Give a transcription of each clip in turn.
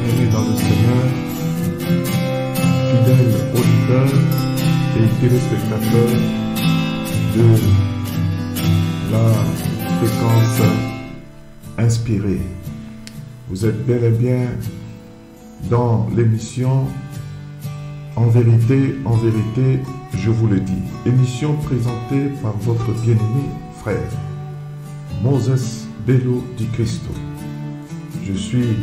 bien-aimés dans le Seigneur, fidèles auditeurs et téléspectateurs de la fréquence inspirée. Vous êtes bel et bien dans l'émission En vérité, je vous le dis. Émission présentée par votre bien-aimé frère, Moses Bello Di Cristo. Je suis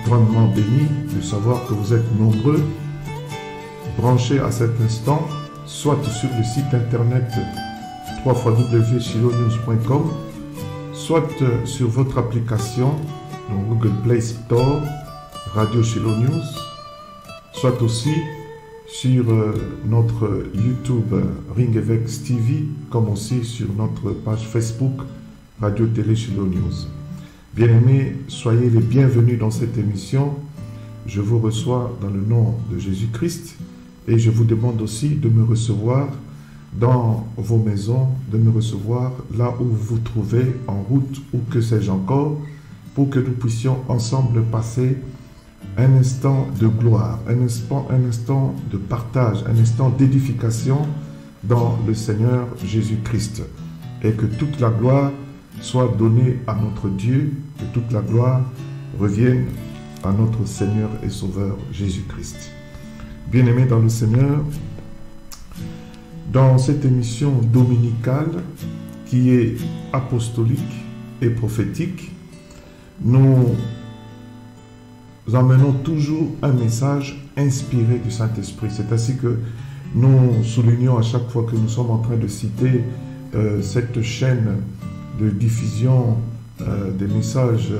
grandement béni de savoir que vous êtes nombreux branchés à cet instant, soit sur le site internet www.shilonews.com, soit sur votre application dans Google Play Store, Radio Shiloh News, soit aussi sur notre YouTube Ringevex TV, comme aussi sur notre page Facebook Radio Télé Shiloh News. Bien-aimés, soyez les bienvenus dans cette émission. Je vous reçois dans le nom de Jésus-Christ et je vous demande aussi de me recevoir dans vos maisons, de me recevoir là où vous vous trouvez, en route ou que sais-je encore, pour que nous puissions ensemble passer un instant de gloire, un instant de partage, un instant d'édification dans le Seigneur Jésus-Christ. Et que toute la gloire soit donnée à notre Dieu, que toute la gloire revienne à notre Seigneur et Sauveur Jésus-Christ. Bien-aimés dans le Seigneur, dans cette émission dominicale qui est apostolique et prophétique, nous emmenons toujours un message inspiré du Saint-Esprit. C'est ainsi que nous soulignons à chaque fois que nous sommes en train de citer cette chaîne de diffusion des messages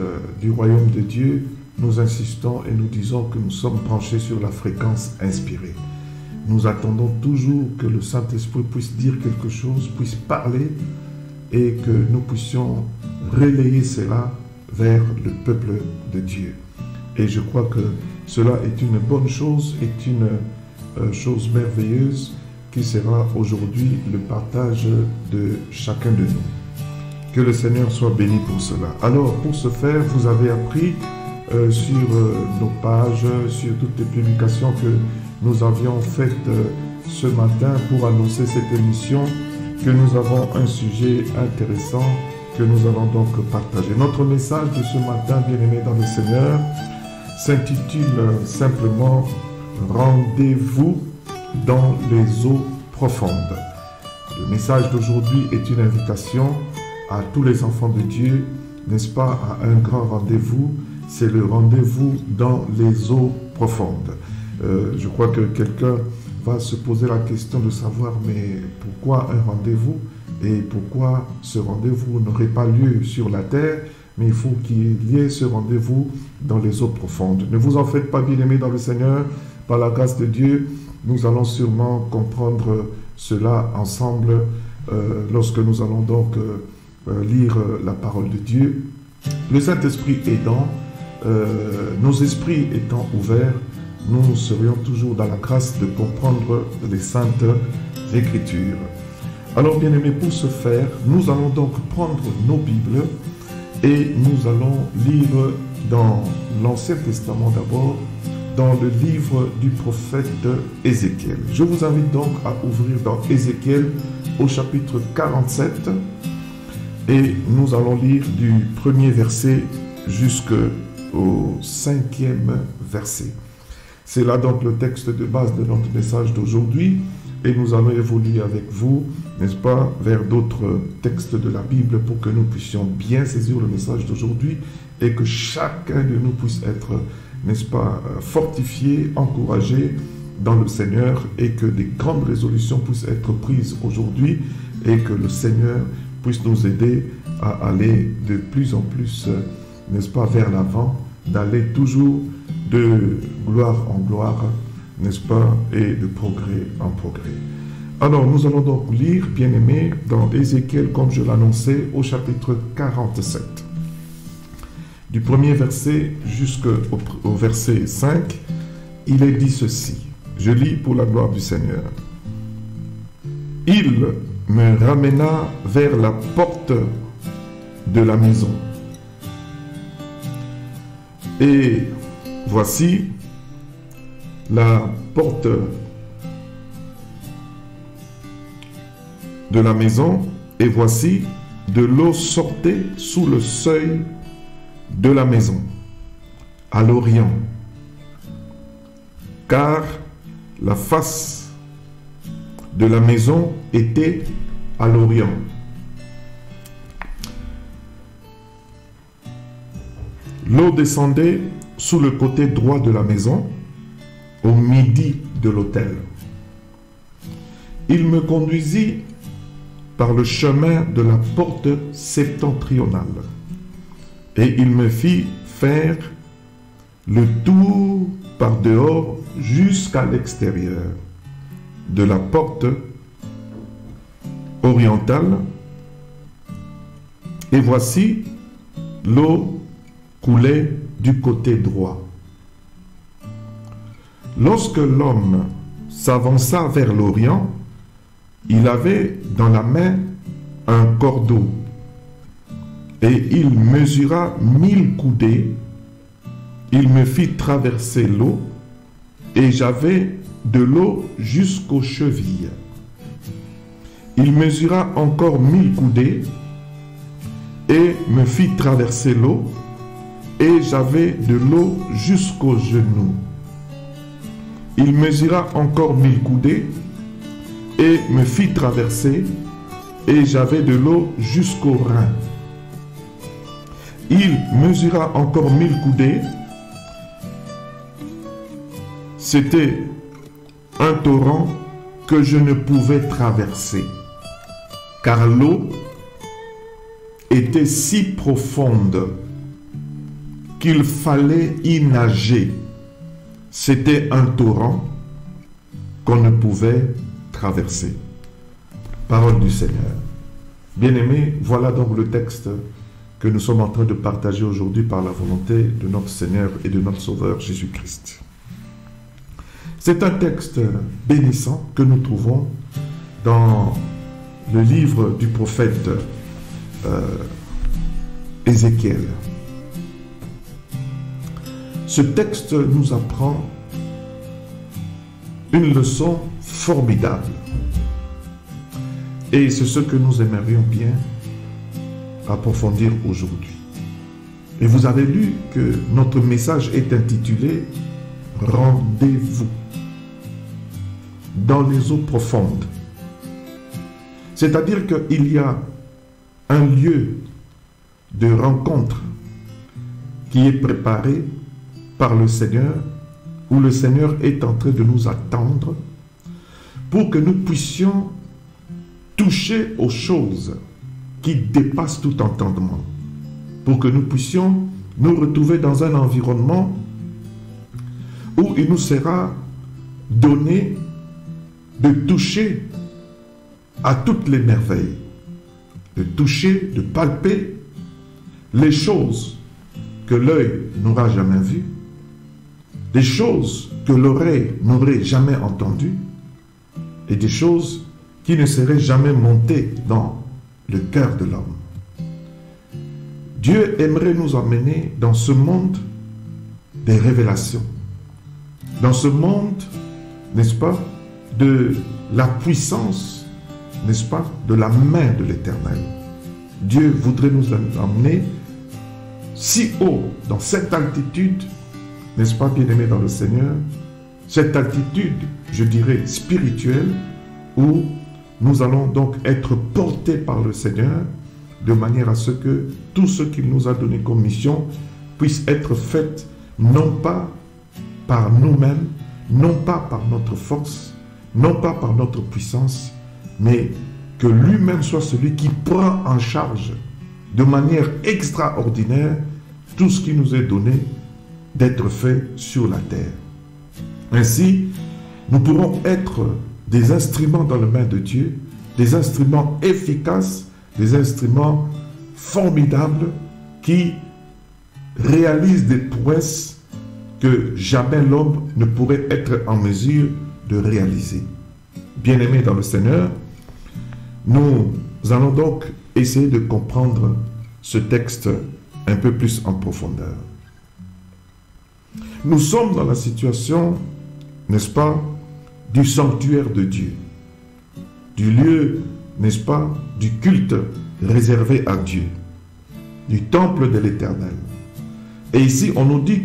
du royaume de Dieu. Nous insistons et nous disons que nous sommes branchés sur la fréquence inspirée. Nous attendons toujours que le Saint-Esprit puisse dire quelque chose, puisse parler et que nous puissions relayer cela vers le peuple de Dieu. Et je crois que cela est une bonne chose, est une chose merveilleuse qui sera aujourd'hui le partage de chacun de nous. Que le Seigneur soit béni pour cela. Alors, pour ce faire, vous avez appris sur nos pages, sur toutes les publications que nous avions faites ce matin pour annoncer cette émission, que nous avons un sujet intéressant que nous allons donc partager. Notre message de ce matin, bien-aimés dans le Seigneur, s'intitule simplement « Rendez-vous dans les eaux profondes ». Le message d'aujourd'hui est une invitation à tous les enfants de Dieu, n'est-ce pas, à un grand rendez-vous. C'est le rendez-vous dans les eaux profondes. Je crois que quelqu'un va se poser la question de savoir, mais pourquoi un rendez-vous et pourquoi ce rendez-vous n'aurait pas lieu sur la terre, mais il faut qu'il y ait ce rendez-vous dans les eaux profondes. Ne vous en faites pas, bien-aimés dans le Seigneur, par la grâce de Dieu, nous allons sûrement comprendre cela ensemble lorsque nous allons donc lire la parole de Dieu. Le Saint-Esprit aidant, nos esprits étant ouverts, nous serions toujours dans la grâce de comprendre les saintes Écritures. Alors, bien-aimés, pour ce faire, nous allons donc prendre nos Bibles et nous allons lire dans l'Ancien Testament d'abord, dans le livre du prophète Ézéchiel. Je vous invite donc à ouvrir dans Ézéchiel au chapitre 47 et nous allons lire du premier verset jusqu'au 5e verset. C'est là donc le texte de base de notre message d'aujourd'hui et nous allons évoluer avec vous, n'est-ce pas, vers d'autres textes de la Bible pour que nous puissions bien saisir le message d'aujourd'hui et que chacun de nous puisse être, n'est-ce pas, fortifié, encouragé dans le Seigneur et que des grandes résolutions puissent être prises aujourd'hui et que le Seigneur puisse nous aider à aller de plus en plus, n'est-ce pas, vers l'avant, d'aller toujours de gloire en gloire, n'est-ce pas, et de progrès en progrès. Alors, nous allons donc lire, bien-aimés, dans Ézéchiel, comme je l'annonçais, au chapitre 47. Du premier verset jusqu'au verset 5, il est dit ceci. Je lis pour la gloire du Seigneur. Il me ramena vers la porte de la maison. Et voici la porte de la maison, et voici de l'eau sortait sous le seuil de la maison, à l'orient, car la face de la maison était à l'orient. L'eau descendait sous le côté droit de la maison, au midi de l'autel. Il me conduisit par le chemin de la porte septentrionale, et il me fit faire le tour par dehors jusqu'à l'extérieur de la porte orientale, et voici l'eau coulait du côté droit. Lorsque l'homme s'avança vers l'orient, il avait dans la main un cordeau, et il mesura 1000 coudées. Il me fit traverser l'eau, et j'avais de l'eau jusqu'aux chevilles. Il mesura encore 1000 coudées, et me fit traverser l'eau, et j'avais de l'eau jusqu'aux genoux. Il mesura encore 1000 coudées, et me fit traverser, et j'avais de l'eau jusqu'aux reins. Il mesura encore 1000 coudées. C'était un torrent que je ne pouvais traverser, car l'eau était si profonde qu'il fallait y nager. C'était un torrent qu'on ne pouvait traverser. Parole du Seigneur. Bien-aimés, voilà donc le texte que nous sommes en train de partager aujourd'hui par la volonté de notre Seigneur et de notre Sauveur Jésus-Christ. C'est un texte bénissant que nous trouvons dans le livre du prophète Ézéchiel. Ce texte nous apprend une leçon formidable. Et c'est ce que nous aimerions bien approfondir aujourd'hui. Et vous avez lu que notre message est intitulé « Rendez-vous dans les eaux profondes ». C'est-à-dire qu'il y a un lieu de rencontre qui est préparé par le Seigneur, où le Seigneur est en train de nous attendre pour que nous puissions toucher aux choses qui dépassent tout entendement, pour que nous puissions nous retrouver dans un environnement où il nous sera donné de toucher à toutes les merveilles, de toucher, de palper les choses que l'œil n'aura jamais vues, des choses que l'oreille n'aurait jamais entendues, et des choses qui ne seraient jamais montées dans le cœur de l'homme. Dieu aimerait nous emmener dans ce monde des révélations, dans ce monde, n'est-ce pas, de la puissance, n'est-ce pas, de la main de l'Éternel. Dieu voudrait nous emmener si haut, dans cette altitude, n'est-ce pas, bien-aimé dans le Seigneur, cette altitude, je dirais, spirituelle, où nous allons donc être portés par le Seigneur, de manière à ce que tout ce qu'il nous a donné comme mission puisse être fait, non pas par nous-mêmes, non pas par notre force, non pas par notre puissance, mais que lui-même soit celui qui prend en charge de manière extraordinaire tout ce qui nous est donné d'être fait sur la terre. Ainsi, nous pourrons être des instruments dans les mains de Dieu, des instruments efficaces, des instruments formidables qui réalisent des prouesses que jamais l'homme ne pourrait être en mesure de réaliser. Bien-aimés dans le Seigneur, nous allons donc essayer de comprendre ce texte un peu plus en profondeur. nous sommes dans la situation, n'est-ce pas, du sanctuaire de Dieu, du lieu, n'est-ce pas, du culte réservé à Dieu, du temple de l'Éternel. Et ici, on nous dit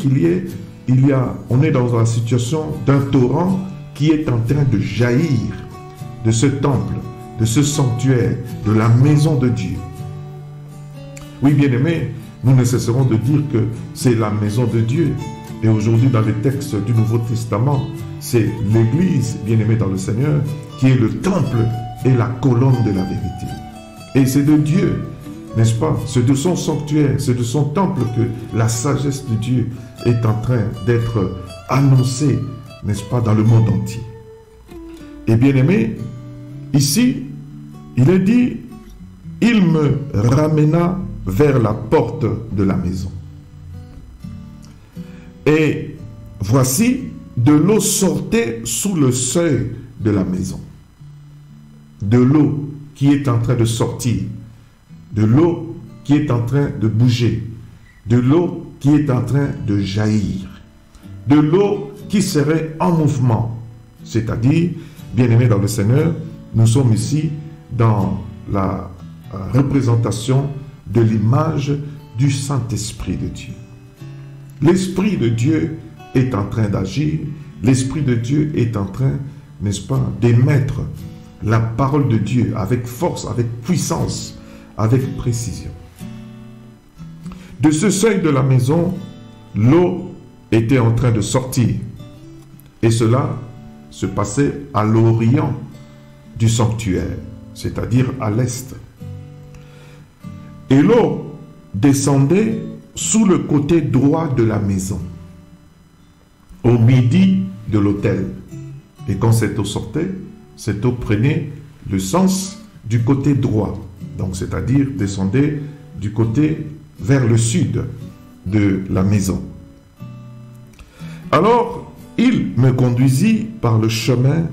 on est dans la situation d'un torrent qui est en train de jaillir de ce temple, de ce sanctuaire, de la maison de Dieu. Oui, bien-aimés, nous ne cesserons de dire que c'est la maison de Dieu. Et aujourd'hui, dans les textes du Nouveau Testament, c'est l'Église, bien-aimée dans le Seigneur, qui est le temple et la colonne de la vérité. Et c'est de Dieu, n'est-ce pas? C'est de son sanctuaire, c'est de son temple que la sagesse de Dieu est en train d'être annoncée, n'est-ce pas, dans le monde entier. Et bien-aimé, ici, il est dit, il me ramena vers la porte de la maison. Et voici, de l'eau sortait sous le seuil de la maison. De l'eau qui est en train de sortir. De l'eau qui est en train de bouger. De l'eau qui est en train de jaillir. De l'eau qui serait en mouvement. C'est-à-dire, bien-aimés dans le Seigneur, nous sommes ici dans la représentation de l'image du Saint-Esprit de Dieu. L'Esprit de Dieu est en train d'agir, l'Esprit de Dieu est en train, n'est-ce pas, d'émettre la parole de Dieu avec force, avec puissance, avec précision. De ce seuil de la maison, l'eau était en train de sortir. Et cela se passait à l'orient du sanctuaire, c'est-à-dire à l'est. Et l'eau descendait sous le côté droit de la maison, au midi de l'autel. Et quand cette eau sortait, cette eau prenait le sens du côté droit, donc c'est-à-dire descendait du côté vers le sud de la maison. Alors, il me conduisit par le chemin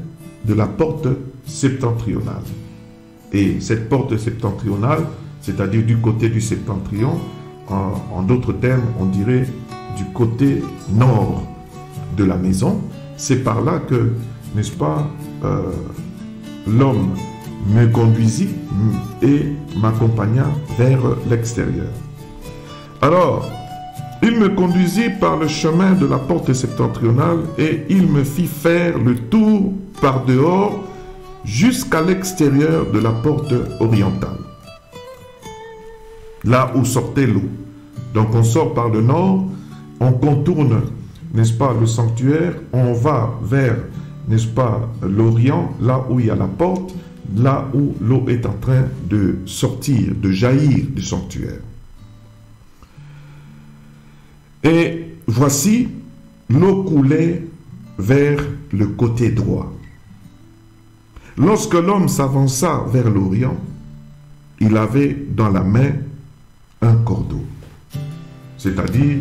de la porte septentrionale. Et cette porte septentrionale, c'est-à-dire du côté du septentrion, en d'autres termes, on dirait du côté nord de la maison. C'est par là que, n'est-ce pas, l'homme me conduisit et m'accompagna vers l'extérieur. Alors, il me conduisit par le chemin de la porte septentrionale et il me fit faire le tour par dehors jusqu'à l'extérieur de la porte orientale, là où sortait l'eau. Donc on sort par le nord, on contourne, n'est-ce pas, le sanctuaire, on va vers, n'est-ce pas, l'orient, là où il y a la porte, là où l'eau est en train de sortir, de jaillir du sanctuaire. Et voici, l'eau coulait vers le côté droit. Lorsque l'homme s'avança vers l'orient, il avait dans la main un cordeau, c'est-à-dire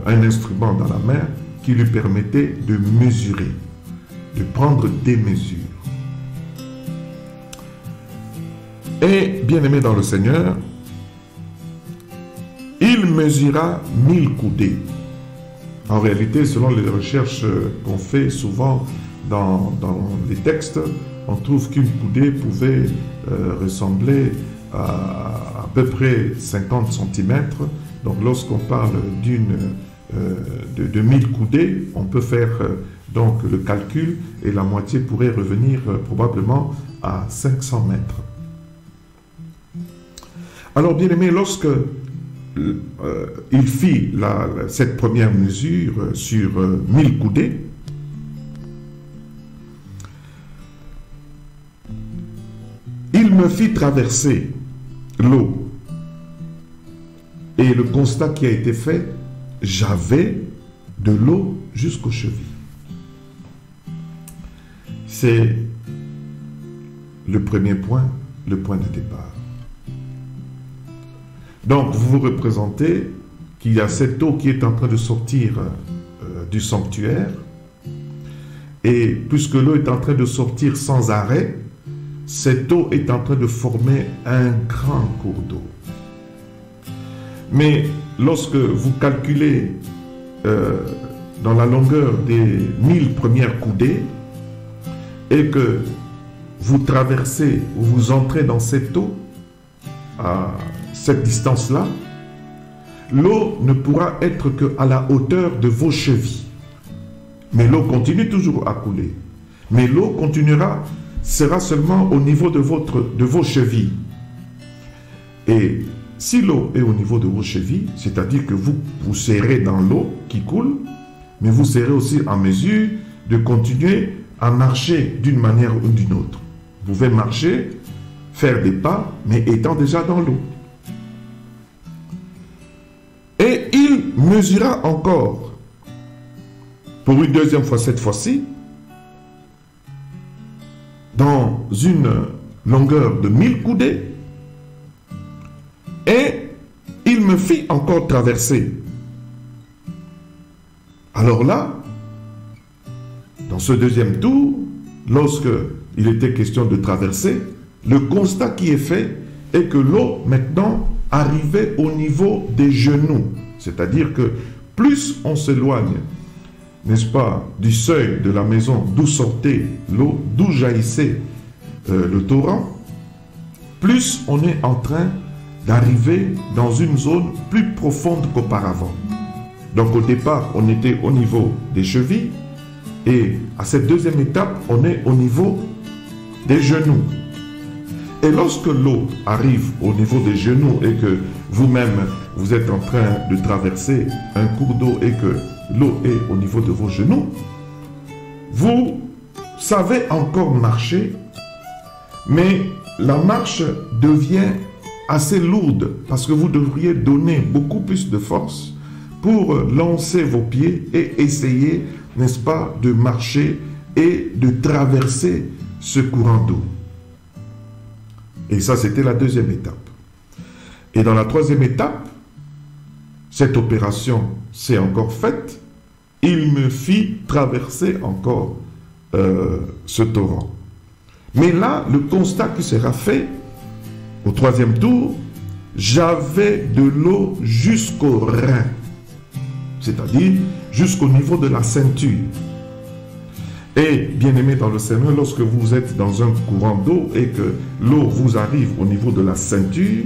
un instrument dans la main qui lui permettait de mesurer, de prendre des mesures. Et, bien-aimé dans le Seigneur, il mesura 1000 coudées. En réalité, selon les recherches qu'on fait souvent dans les textes, on trouve qu'une coudée pouvait ressembler à peu près 50 cm. Donc lorsqu'on parle de 1000 coudées, on peut faire donc le calcul et la moitié pourrait revenir probablement à 500 mètres. Alors bien aimé, lorsque il fit cette première mesure sur 1000 coudées, il me fit traverser l'eau. Et le constat qui a été fait, j'avais de l'eau jusqu'aux chevilles. C'est le premier point, le point de départ. Donc, vous vous représentez qu'il y a cette eau qui est en train de sortir du sanctuaire. Et puisque l'eau est en train de sortir sans arrêt, cette eau est en train de former un grand cours d'eau. Mais lorsque vous calculez dans la longueur des 1000 premières coudées et que vous traversez ou vous entrez dans cette eau, à cette distance-là, l'eau ne pourra être qu'à la hauteur de vos chevilles. Mais l'eau continue toujours à couler. Mais l'eau continuera, sera seulement au niveau de vos chevilles. Et si l'eau est au niveau de vos chevilles, c'est-à-dire que vous serez dans l'eau qui coule, mais vous serez aussi en mesure de continuer à marcher d'une manière ou d'une autre. Vous pouvez marcher, faire des pas, mais étant déjà dans l'eau. Et il mesura encore, pour une deuxième fois cette fois-ci, dans une longueur de 1000 coudées, et il me fit encore traverser. Alors là, dans ce deuxième tour, lorsque il était question de traverser, le constat qui est fait est que l'eau maintenant arrivait au niveau des genoux. C'est-à-dire que plus on s'éloigne, n'est-ce pas, du seuil de la maison d'où sortait l'eau, d'où jaillissait le torrent, plus on est en train d'arriver dans une zone plus profonde qu'auparavant. Donc au départ, on était au niveau des chevilles et à cette deuxième étape, on est au niveau des genoux. Et lorsque l'eau arrive au niveau des genoux et que vous-même, vous êtes en train de traverser un cours d'eau et que l'eau est au niveau de vos genoux, vous savez encore marcher, mais la marche devient assez lourde parce que vous devriez donner beaucoup plus de force pour lancer vos pieds et essayer, n'est-ce pas, de marcher et de traverser ce courant d'eau. Et ça, c'était la deuxième étape. Et dans la troisième étape, cette opération s'est encore faite. Il me fit traverser encore ce torrent. Mais là, le constat qui sera fait, au troisième tour, j'avais de l'eau jusqu'au rein, c'est-à-dire jusqu'au niveau de la ceinture. Et bien aimé dans le Seigneur, lorsque vous êtes dans un courant d'eau et que l'eau vous arrive au niveau de la ceinture,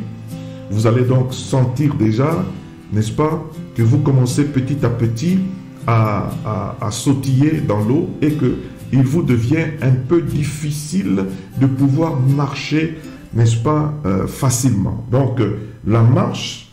vous allez donc sentir déjà, n'est-ce pas, que vous commencez petit à petit à sautiller dans l'eau et qu'il vous devient un peu difficile de pouvoir marcher, n'est-ce pas, facilement. Donc la marche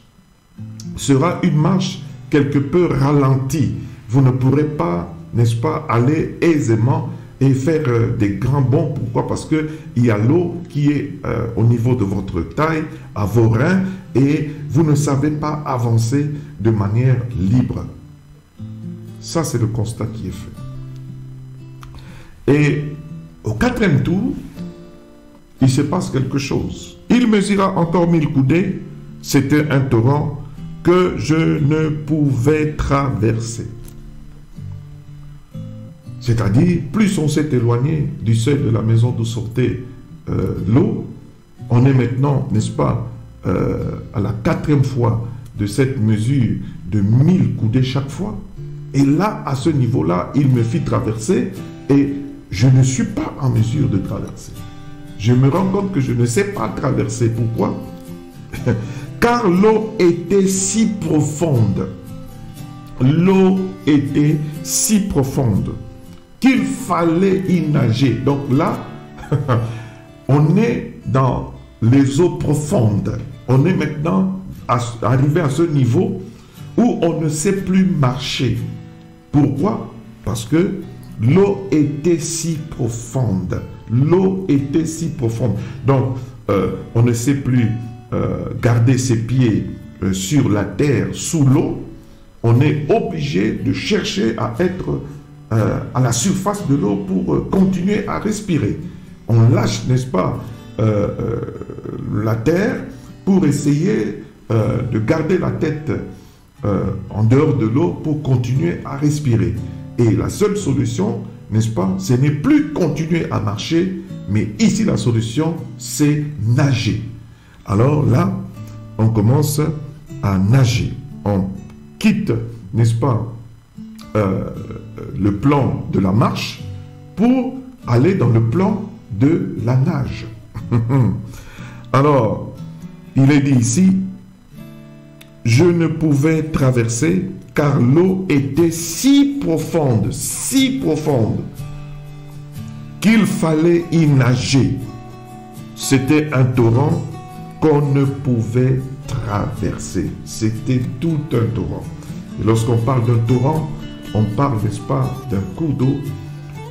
sera une marche quelque peu ralentie. Vous ne pourrez pas, n'est-ce pas, aller aisément et faire des grands bonds. Pourquoi? Parce qu'il y a l'eau qui est au niveau de votre taille, à vos reins, et vous ne savez pas avancer de manière libre. Ça, c'est le constat qui est fait. Et au quatrième tour, il se passe quelque chose. Il mesura encore 1000 coudées. C'était un torrent que je ne pouvais traverser. C'est-à-dire, plus on s'est éloigné du seuil de la maison d'où sortait l'eau, on est maintenant, n'est-ce pas, à la quatrième fois de cette mesure de 1000 coudées chaque fois. Et là, à ce niveau-là, il me fit traverser et je ne suis pas en mesure de traverser. Je me rends compte que je ne sais pas traverser. Pourquoi? Car l'eau était si profonde. L'eau était si profonde qu'il fallait y nager. Donc là, on est dans les eaux profondes. On est maintenant arrivé à ce niveau où on ne sait plus marcher. Pourquoi? Parce que l'eau était si profonde. L'eau était si profonde. Donc, on ne sait plus garder ses pieds sur la terre, sous l'eau. On est obligé de chercher à être à la surface de l'eau pour continuer à respirer. On lâche, n'est-ce pas, la terre pour essayer de garder la tête en dehors de l'eau pour continuer à respirer. Et la seule solution, n'est-ce pas, ce n'est plus continuer à marcher, mais ici la solution, c'est nager. Alors là, on commence à nager. On quitte, n'est-ce pas, le plan de la marche pour aller dans le plan de la nage. Alors, il est dit ici, je ne pouvais traverser car l'eau était si profonde qu'il fallait y nager. C'était un torrent qu'on ne pouvait traverser. C'était tout un torrent. Et lorsqu'on parle d'un torrent, on parle, n'est-ce pas, d'un cours d'eau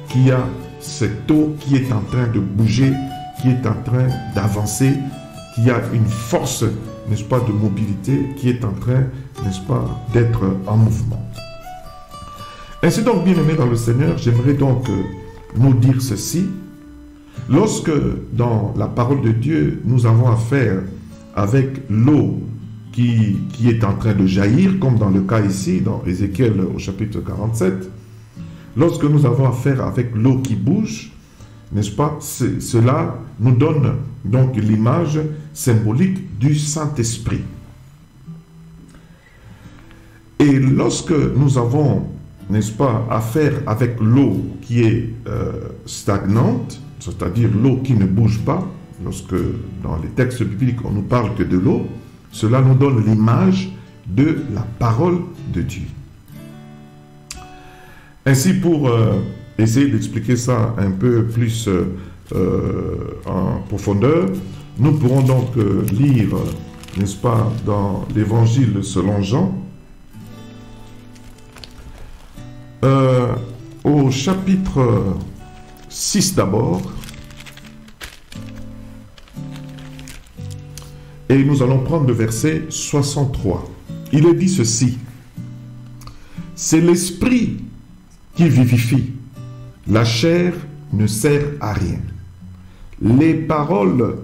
qui a cette eau qui est en train de bouger, qui est en train d'avancer, qui a une force, n'est-ce pas, de mobilité, qui est en train, n'est-ce pas, d'être en mouvement. Ainsi donc, bien-aimés dans le Seigneur, j'aimerais donc nous dire ceci. Lorsque dans la parole de Dieu, nous avons affaire avec l'eau qui est en train de jaillir, comme dans le cas ici, dans Ézéchiel au chapitre 47, lorsque nous avons affaire avec l'eau qui bouge, n'est-ce pas, cela nous donne donc l'image symbolique du Saint-Esprit. Et lorsque nous avons, n'est-ce pas, affaire avec l'eau qui est stagnante, c'est-à-dire l'eau qui ne bouge pas, lorsque dans les textes bibliques on nous parle que de l'eau, cela nous donne l'image de la parole de Dieu. Ainsi, pour essayer d'expliquer ça un peu plus en profondeur, nous pourrons donc lire, n'est-ce pas, dans l'Évangile selon Jean, au chapitre 6 d'abord, et nous allons prendre le verset 63. Il est dit ceci: c'est l'esprit qui vivifie, la chair ne sert à rien. Les paroles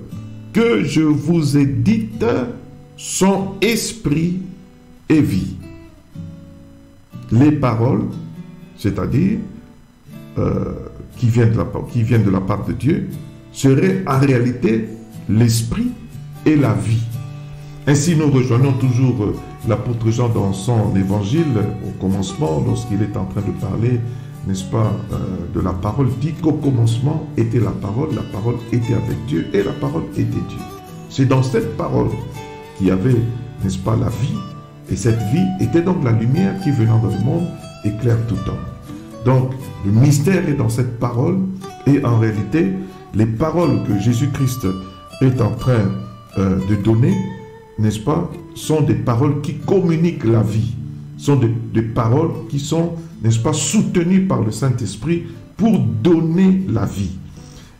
que je vous ai dites sont esprit et vie. Les paroles, c'est-à-dire qui viennent de la part de Dieu, seraient en réalité l'esprit et la vie. Ainsi, nous rejoignons toujours l'apôtre Jean dans son évangile au commencement, lorsqu'il est en train de parler, n'est-ce pas, de la parole, dit qu'au commencement était la parole était avec Dieu et la parole était Dieu. C'est dans cette parole qu'il y avait, n'est-ce pas, la vie, et cette vie était donc la lumière qui venant dans le monde éclaire tout homme. Donc, le mystère est dans cette parole, et en réalité, les paroles que Jésus-Christ est en train de donner, n'est-ce pas, sont des paroles qui communiquent la vie, sont des paroles qui sont, n'est-ce pas, soutenues par le Saint-Esprit pour donner la vie.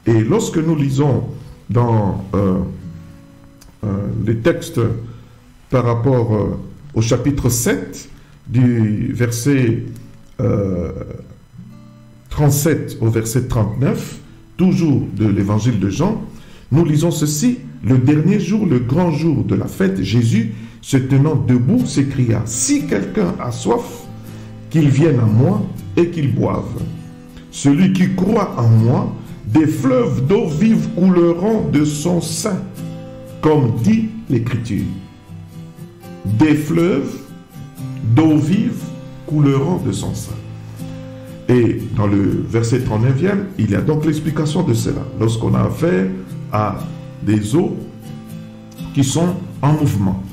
Et lorsque nous lisons dans les textes par rapport au chapitre 7, du verset 37 au verset 39, toujours de l'évangile de Jean, nous lisons ceci: le dernier jour, le grand jour de la fête, Jésus, se tenant debout, s'écria: si quelqu'un a soif, qu'il vienne à moi et qu'il boive. Celui qui croit en moi, des fleuves d'eau vive couleront de son sein, comme dit l'Écriture. Des fleuves d'eau vive couleront de son sein. Et dans le verset 39e, il y a donc l'explication de cela. Lorsqu'on a affaire à des eaux qui sont en mouvement.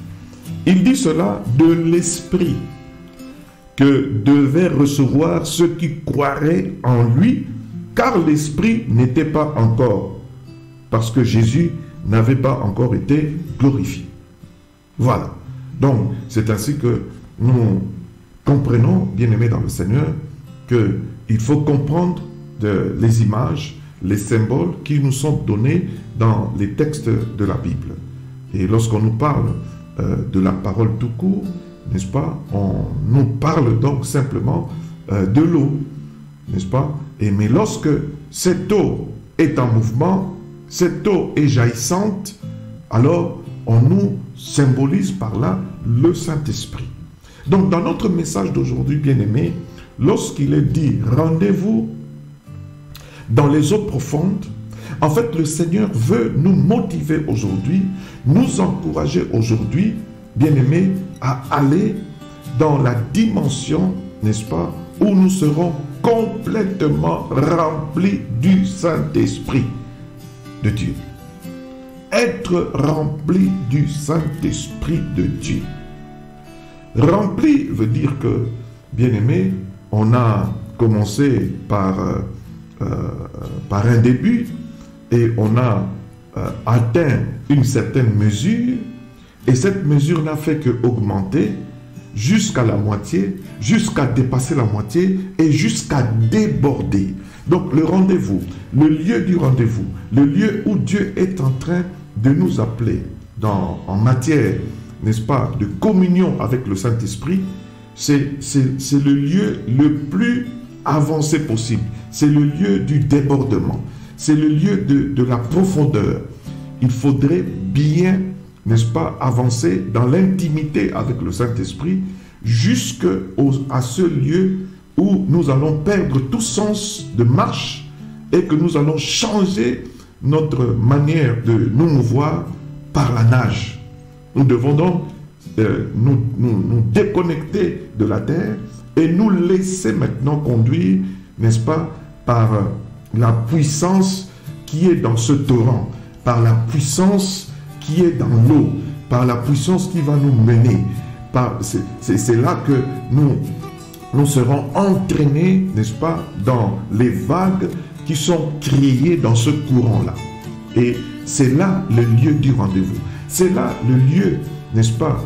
Il dit cela de l'esprit que devaient recevoir ceux qui croiraient en lui, car l'esprit n'était pas encore, parce que Jésus n'avait pas encore été glorifié. Voilà. Donc, c'est ainsi que nous comprenons, bien-aimés dans le Seigneur, qu'il faut comprendre les images, les symboles qui nous sont donnés dans les textes de la Bible. Et lorsqu'on nous parle de la parole tout court, n'est-ce pas, on nous parle donc simplement de l'eau, n'est-ce pas? Mais lorsque cette eau est en mouvement, cette eau est jaillissante, alors on nous symbolise par là le Saint-Esprit. Donc dans notre message d'aujourd'hui, bien-aimés, lorsqu'il est dit « rendez-vous dans les eaux profondes », en fait, le Seigneur veut nous motiver aujourd'hui, nous encourager aujourd'hui, bien-aimés, à aller dans la dimension, n'est-ce pas, où nous serons complètement remplis du Saint-Esprit de Dieu. Être rempli du Saint-Esprit de Dieu. Rempli veut dire que, bien-aimé, on a commencé par un début et on a atteint une certaine mesure, et cette mesure n'a fait qu'augmenter jusqu'à la moitié, jusqu'à dépasser la moitié et jusqu'à déborder. Donc le rendez-vous, le lieu du rendez-vous, le lieu où Dieu est en train de nous appeler en matière, n'est-ce pas, de communion avec le Saint-Esprit, c'est le lieu le plus avancé possible. C'est le lieu du débordement. C'est le lieu de la profondeur. Il faudrait bien, n'est-ce pas, avancer dans l'intimité avec le Saint-Esprit jusqu'à ce lieu où nous allons perdre tout sens de marche et que nous allons changer notre manière de nous mouvoir par la nage. Nous devons donc nous déconnecter de la terre et nous laisser maintenant conduire, n'est-ce pas, par la puissance qui est dans ce torrent, par la puissance qui est dans l'eau, par la puissance qui va nous mener. C'est là que nous serons entraînés, n'est-ce pas, dans les vagues qui sont créées dans ce courant-là. Et c'est là le lieu du rendez-vous. C'est là le lieu, n'est-ce pas,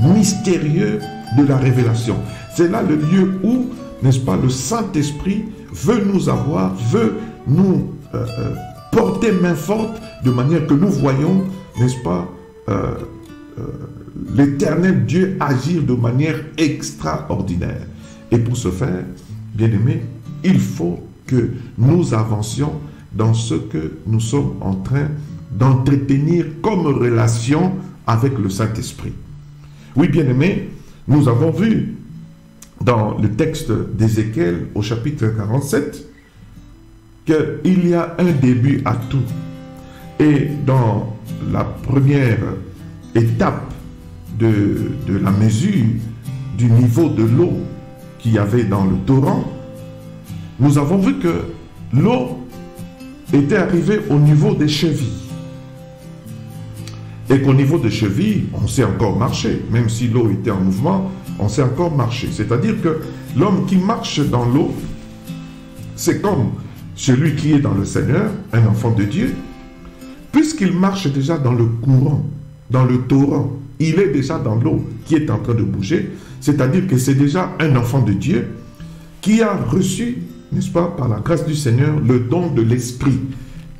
mystérieux de la révélation. C'est là le lieu où, n'est-ce pas, le Saint-Esprit veut nous avoir, veut nous porter main forte de manière que nous voyons, n'est-ce pas, l'Éternel Dieu agir de manière extraordinaire. Et pour ce faire, bien-aimés, il faut que nous avancions dans ce que nous sommes en train d'entretenir comme relation avec le Saint-Esprit. Oui, bien-aimés, nous avons vu dans le texte d'Ézéchiel au chapitre 47 qu'il y a un début à tout. Et dans la première étape de la mesure du niveau de l'eau qu'il y avait dans le torrent, nous avons vu que l'eau était arrivée au niveau des chevilles. Et qu'au niveau des chevilles, on sait encore marcher. Même si l'eau était en mouvement, on sait encore marcher. C'est-à-dire que l'homme qui marche dans l'eau, c'est comme celui qui est dans le Seigneur, un enfant de Dieu, puisqu'il marche déjà dans le courant, dans le torrent, il est déjà dans l'eau qui est en train de bouger, c'est-à-dire que c'est déjà un enfant de Dieu qui a reçu, n'est-ce pas, par la grâce du Seigneur, le don de l'Esprit.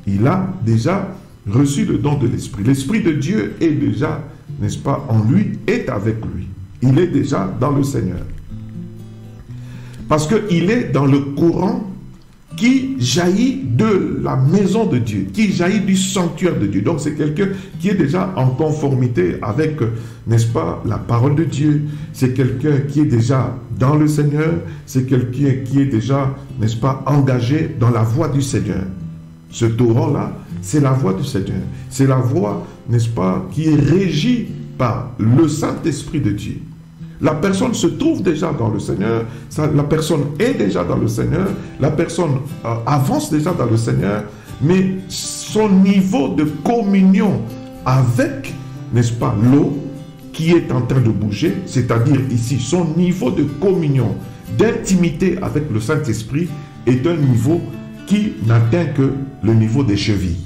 Il a déjà reçu le don de l'Esprit. L'Esprit de Dieu est déjà, n'est-ce pas, en lui, est avec lui. Il est déjà dans le Seigneur. Parce qu'il est dans le courant qui jaillit de la maison de Dieu, qui jaillit du sanctuaire de Dieu. Donc c'est quelqu'un qui est déjà en conformité avec, n'est-ce pas, la parole de Dieu. C'est quelqu'un qui est déjà dans le Seigneur. C'est quelqu'un qui est déjà, n'est-ce pas, engagé dans la voie du Seigneur. Ce torrent-là, c'est la voie du Seigneur. C'est la voie, n'est-ce pas, qui est régie par le Saint-Esprit de Dieu. La personne se trouve déjà dans le Seigneur, la personne est déjà dans le Seigneur, la personne avance déjà dans le Seigneur, mais son niveau de communion avec, n'est-ce pas, l'eau qui est en train de bouger, c'est-à-dire ici, son niveau de communion, d'intimité avec le Saint-Esprit est un niveau qui n'atteint que le niveau des chevilles.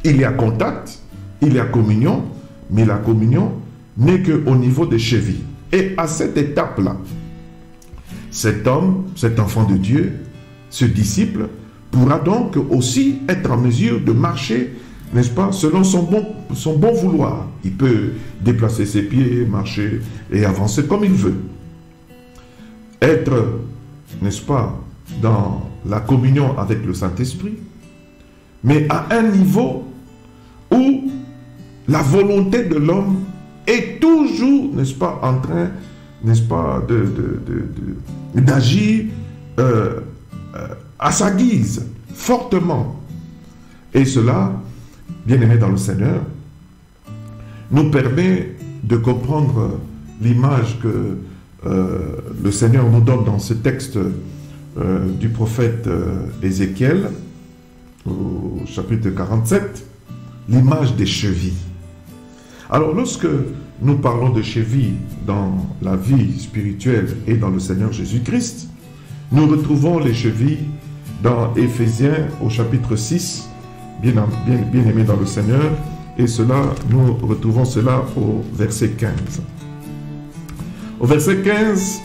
Il y a contact, il y a communion, mais la communion n'est qu'au niveau des chevilles. Et à cette étape-là, cet homme, cet enfant de Dieu, ce disciple, pourra donc aussi être en mesure de marcher, n'est-ce pas, selon son bon vouloir. Il peut déplacer ses pieds, marcher et avancer comme il veut. Être, n'est-ce pas, dans la communion avec le Saint-Esprit, mais à un niveau où la volonté de l'homme est toujours, n'est-ce pas, en train, n'est-ce pas, d'agir à sa guise, fortement. Et cela, bien aimé dans le Seigneur, nous permet de comprendre l'image que le Seigneur nous donne dans ce texte du prophète Ézéchiel, au chapitre 47, l'image des chevilles. Alors, lorsque nous parlons de chevilles dans la vie spirituelle et dans le Seigneur Jésus-Christ, nous retrouvons les chevilles dans Éphésiens au chapitre 6, bien aimé dans le Seigneur, et nous retrouvons cela au verset 15. Au verset 15,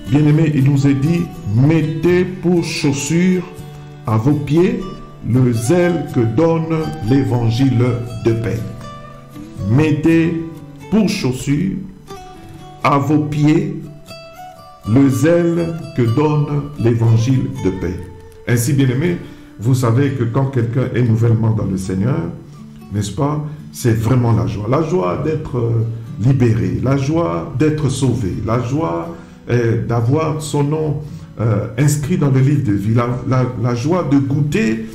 bien aimé, il nous est dit, mettez pour chaussure à vos pieds le zèle que donne l'évangile de paix. Mettez pour chaussure à vos pieds le zèle que donne l'évangile de paix. Ainsi, bien aimé, vous savez que quand quelqu'un est nouvellement dans le Seigneur, n'est-ce pas, c'est vraiment la joie. La joie d'être libéré, la joie d'être sauvé, la joie d'avoir son nom inscrit dans le livre de vie, la joie de goûter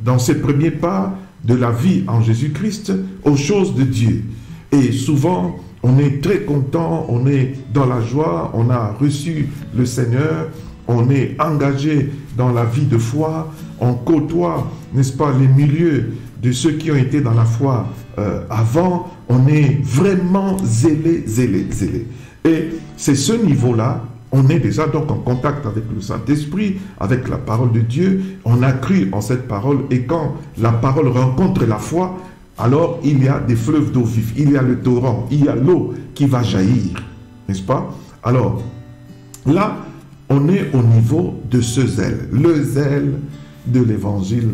dans ses premiers pas de la vie en Jésus-Christ aux choses de Dieu. Et souvent, on est très content, on est dans la joie, on a reçu le Seigneur, on est engagé dans la vie de foi, on côtoie, n'est-ce pas, les milieux de ceux qui ont été dans la foi avant, on est vraiment zélé. Et c'est ce niveau-là, on est déjà donc en contact avec le Saint-Esprit, avec la parole de Dieu, on a cru en cette parole, et quand la parole rencontre la foi, alors il y a des fleuves d'eau vive, il y a le torrent, il y a l'eau qui va jaillir, n'est-ce pas? Alors, là, on est au niveau de ce zèle, le zèle de l'évangile,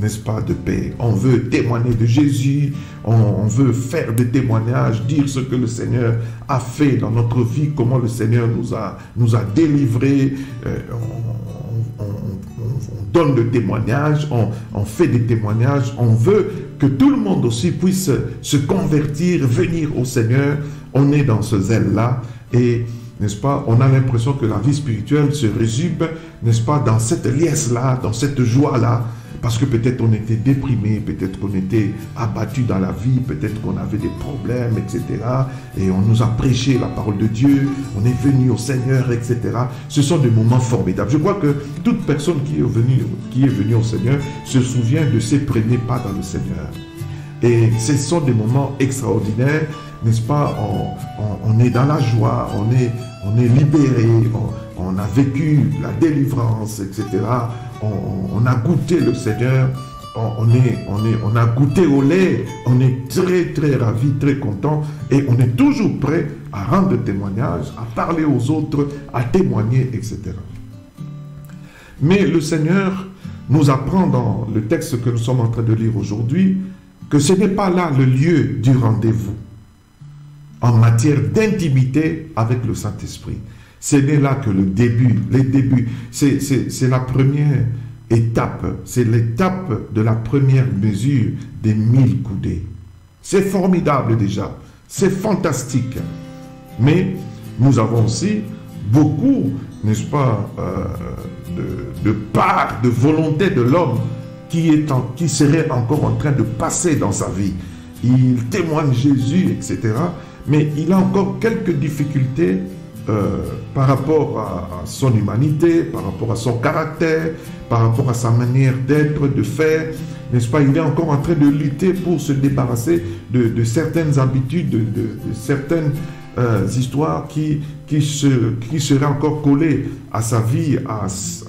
n'est-ce pas, de paix. On veut témoigner de Jésus, on veut faire des témoignages, dire ce que le Seigneur a fait dans notre vie, comment le Seigneur nous a délivrés, on donne le témoignage, on fait des témoignages, on veut que tout le monde aussi puisse se convertir, venir au Seigneur. On est dans ce zèle-là et, n'est-ce pas, on a l'impression que la vie spirituelle se résume, n'est-ce pas, dans cette liesse-là, dans cette joie-là, parce que peut-être on était déprimé, peut-être qu'on était abattu dans la vie, peut-être qu'on avait des problèmes, etc. Et on nous a prêché la parole de Dieu, on est venu au Seigneur, etc. Ce sont des moments formidables. Je crois que toute personne qui est venue au Seigneur se souvient de ses premiers pas dans le Seigneur. Et ce sont des moments extraordinaires, n'est-ce pas? On est dans la joie, on est libéré, on a vécu la délivrance, etc. On a goûté le Seigneur, on a goûté au lait, on est très très ravis, très contents, et on est toujours prêt à rendre témoignage, à parler aux autres, à témoigner, etc. Mais le Seigneur nous apprend dans le texte que nous sommes en train de lire aujourd'hui, que ce n'est pas là le lieu du rendez-vous en matière d'intimité avec le Saint-Esprit. Ce n'est là que le début, les débuts. C'est la première étape, c'est l'étape de la première mesure des 1000 coudées. C'est formidable déjà, c'est fantastique. Mais nous avons aussi beaucoup, n'est-ce pas, de part, de volonté de l'homme qui serait encore en train de passer dans sa vie. Il témoigne Jésus, etc. Mais il a encore quelques difficultés par rapport à son humanité, par rapport à son caractère, par rapport à sa manière d'être, de faire, n'est-ce pas? Il est encore en train de lutter pour se débarrasser de certaines habitudes, de certaines histoires qui seraient encore collées à sa vie, à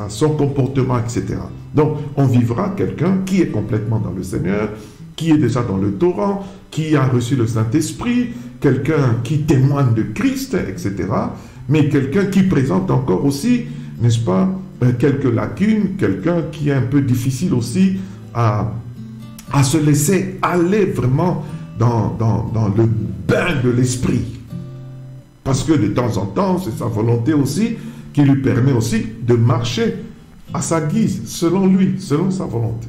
son comportement, etc. Donc, on vivra quelqu'un qui est complètement dans le Seigneur, qui est déjà dans le torrent, qui a reçu le Saint-Esprit, quelqu'un qui témoigne de Christ, etc. Mais quelqu'un qui présente encore aussi, n'est-ce pas, quelques lacunes, quelqu'un qui est un peu difficile aussi à se laisser aller vraiment dans le bain de l'esprit. Parce que de temps en temps, c'est sa volonté aussi qui lui permet aussi de marcher à sa guise, selon lui, selon sa volonté.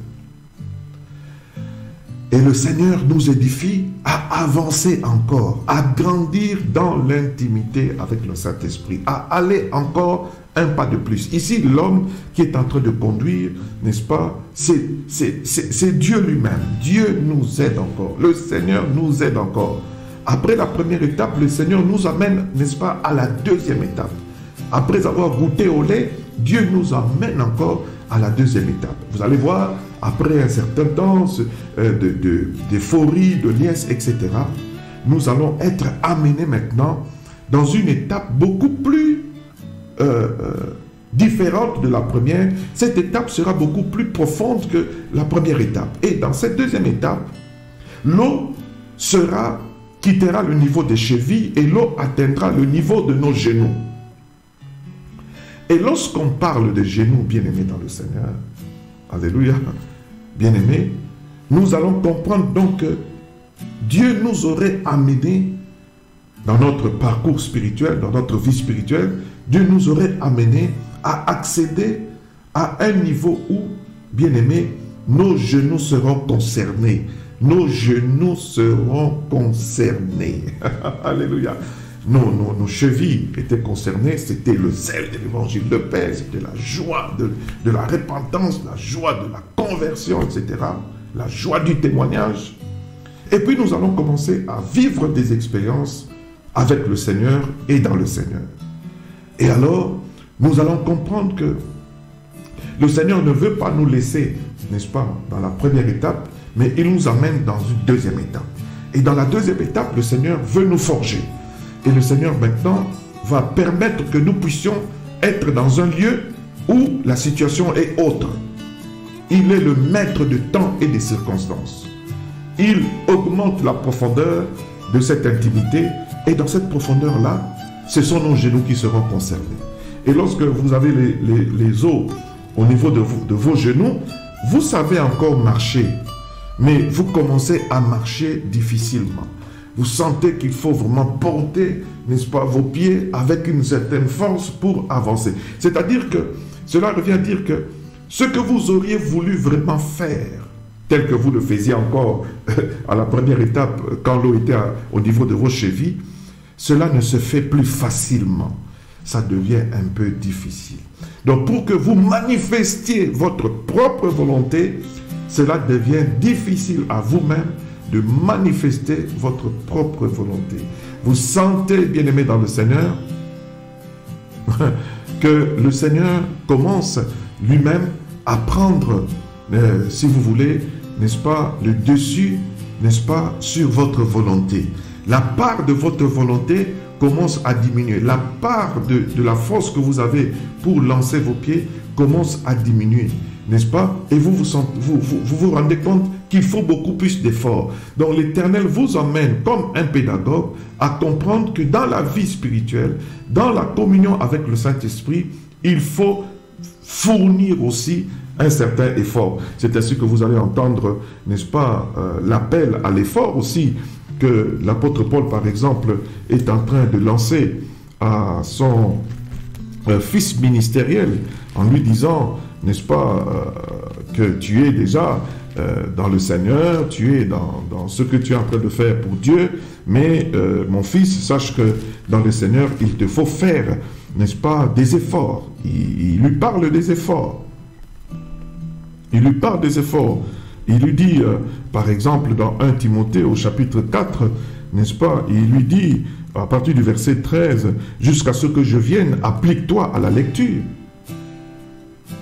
Et le Seigneur nous édifie à avancer encore, à grandir dans l'intimité avec le Saint-Esprit, à aller encore un pas de plus. Ici, l'homme qui est en train de conduire, n'est-ce pas, c'est Dieu lui-même. Dieu nous aide encore. Le Seigneur nous aide encore après la première étape, le Seigneur nous amène, n'est-ce pas, à la deuxième étape. Après avoir goûté au lait, Dieu nous amène encore à la deuxième étape. Vous allez voir, après un certain temps d'euphorie, de liesse, etc., nous allons être amenés maintenant dans une étape beaucoup plus différente de la première. Cette étape sera beaucoup plus profonde que la première étape. Et dans cette deuxième étape, l'eau quittera le niveau des chevilles et l'eau atteindra le niveau de nos genoux. Et lorsqu'on parle de genoux, bien-aimés dans le Seigneur, alléluia, bien-aimés, nous allons comprendre donc que Dieu nous aurait amenés dans notre parcours spirituel, dans notre vie spirituelle, Dieu nous aurait amenés à accéder à un niveau où, bien-aimés, nos genoux seront concernés. Nos genoux seront concernés. Alléluia. Nos chevilles étaient concernées, c'était le zèle de l'évangile de paix, c'était la joie de la repentance, la joie de la conversion, etc. La joie du témoignage. Et puis nous allons commencer à vivre des expériences avec le Seigneur et dans le Seigneur. Et alors, nous allons comprendre que le Seigneur ne veut pas nous laisser, n'est-ce pas, dans la première étape, mais il nous amène dans une deuxième étape. Et dans la deuxième étape, le Seigneur veut nous forger. Et le Seigneur maintenant va permettre que nous puissions être dans un lieu où la situation est autre. Il est le maître de temps et des circonstances. Il augmente la profondeur de cette intimité. Et dans cette profondeur-là, ce sont nos genoux qui seront concernés. Et lorsque vous avez les os au niveau de vos genoux, vous savez encore marcher. Mais vous commencez à marcher difficilement. Vous sentez qu'il faut vraiment porter, n'est-ce pas, vos pieds avec une certaine force pour avancer. C'est-à-dire que cela revient à dire que ce que vous auriez voulu vraiment faire, tel que vous le faisiez encore à la première étape, quand l'eau était au niveau de vos chevilles, cela ne se fait plus facilement. Ça devient un peu difficile. Donc pour que vous manifestiez votre propre volonté, cela devient difficile à vous-même de manifester votre propre volonté. Vous sentez, bien-aimés dans le Seigneur, que le Seigneur commence lui-même à prendre, si vous voulez, n'est-ce pas, le dessus, n'est-ce pas, sur votre volonté. La part de votre volonté commence à diminuer. La part de la force que vous avez pour lancer vos pieds commence à diminuer, n'est-ce pas? Et vous vous rendez compte qu'il faut beaucoup plus d'efforts. Donc l'Éternel vous emmène comme un pédagogue à comprendre que dans la vie spirituelle, dans la communion avec le Saint-Esprit, il faut fournir aussi un certain effort. C'est ainsi que vous allez entendre, n'est-ce pas, l'appel à l'effort aussi que l'apôtre Paul, par exemple, est en train de lancer à son fils ministériel en lui disant, n'est-ce pas, que tu es déjà dans le Seigneur, tu es dans ce que tu es en train de faire pour Dieu, mais mon fils, sache que dans le Seigneur, il te faut faire, n'est-ce pas, des efforts. Il lui parle des efforts. Il lui parle des efforts. Il lui dit, par exemple, dans 1 Timothée au chapitre 4, n'est-ce pas, il lui dit, à partir du verset 13, jusqu'à ce que je vienne, applique-toi à la lecture,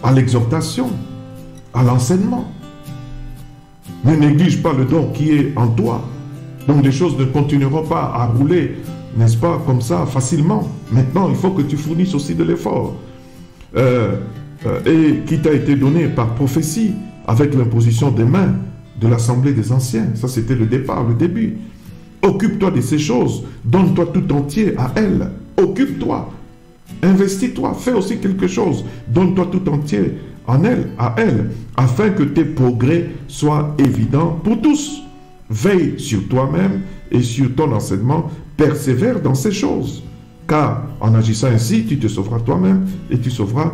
à l'exhortation, à l'enseignement. Ne néglige pas le don qui est en toi. Donc les choses ne continueront pas à rouler, n'est-ce pas, comme ça, facilement. Maintenant, il faut que tu fournisses aussi de l'effort. Et qui t'a été donné par prophétie, avec l'imposition des mains de l'Assemblée des Anciens. Ça, c'était le départ, le début. Occupe-toi de ces choses. Donne-toi tout entier à elles. Occupe-toi. Investis-toi. Fais aussi quelque chose. Donne-toi tout entier en elle, à elle, afin que tes progrès soient évidents pour tous. Veille sur toi-même et sur ton enseignement. Persévère dans ces choses. Car en agissant ainsi, tu te sauveras toi-même et tu sauveras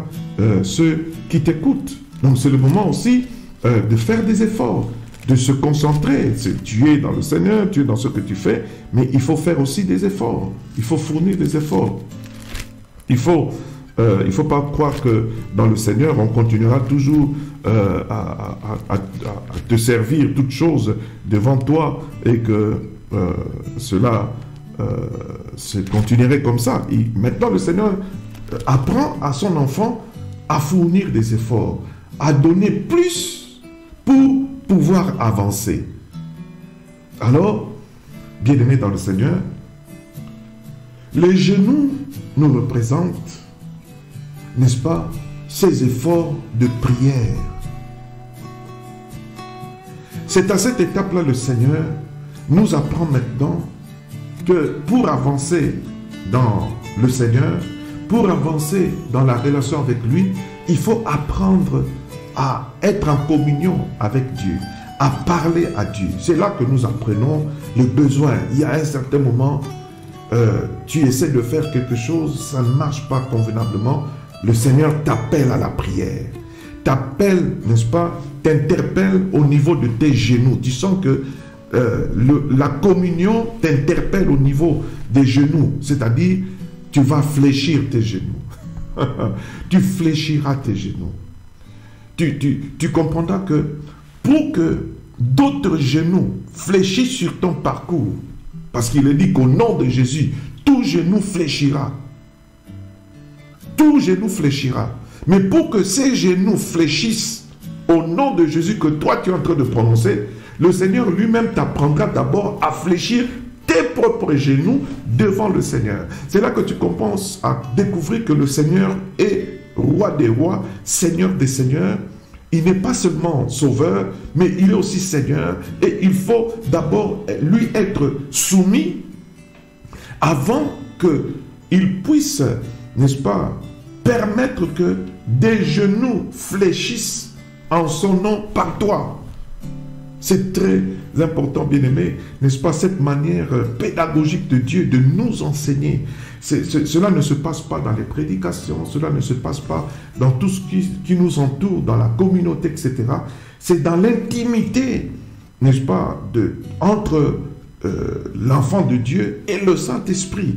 ceux qui t'écoutent. Donc c'est le moment aussi de faire des efforts, de se concentrer. Tu es dans le Seigneur, tu es dans ce que tu fais, mais il faut faire aussi des efforts. Il faut fournir des efforts. Il faut pas croire que dans le Seigneur, on continuera toujours à te servir toutes choses devant toi et que cela se continuerait comme ça. Et maintenant, le Seigneur apprend à son enfant à fournir des efforts, à donner plus pour pouvoir avancer. Alors, bien-aimés dans le Seigneur, les genoux nous représentent, n'est-ce pas, ces efforts de prière. C'est à cette étape-là le Seigneur nous apprend maintenant que pour avancer dans le Seigneur, pour avancer dans la relation avec lui, il faut apprendre à être en communion avec Dieu, à parler à Dieu. C'est là que nous apprenons le besoin. Il y a un certain moment, tu essaies de faire quelque chose, ça ne marche pas convenablement. Le Seigneur t'appelle à la prière. T'appelle, n'est-ce pas, t'interpelle au niveau de tes genoux. Tu sens que la communion t'interpelle au niveau des genoux. C'est-à-dire, tu vas fléchir tes genoux. Tu fléchiras tes genoux. Tu comprendras que pour que d'autres genoux fléchissent sur ton parcours, parce qu'il est dit qu'au nom de Jésus, tout genou fléchira. Tout genou fléchira. Mais pour que ces genoux fléchissent au nom de Jésus que toi tu es en train de prononcer, le Seigneur lui-même t'apprendra d'abord à fléchir tes propres genoux devant le Seigneur. C'est là que tu commences à découvrir que le Seigneur est roi des rois, Seigneur des seigneurs. Il n'est pas seulement sauveur, mais il est aussi Seigneur. Et il faut d'abord lui être soumis avant qu'il puisse, n'est-ce pas, permettre que des genoux fléchissent en son nom par toi. C'est très important, bien-aimé, n'est-ce pas, cette manière pédagogique de Dieu de nous enseigner. Cela ne se passe pas dans les prédications, cela ne se passe pas dans tout ce qui nous entoure, dans la communauté, etc. C'est dans l'intimité, n'est-ce pas, entre l'enfant de Dieu et le Saint-Esprit.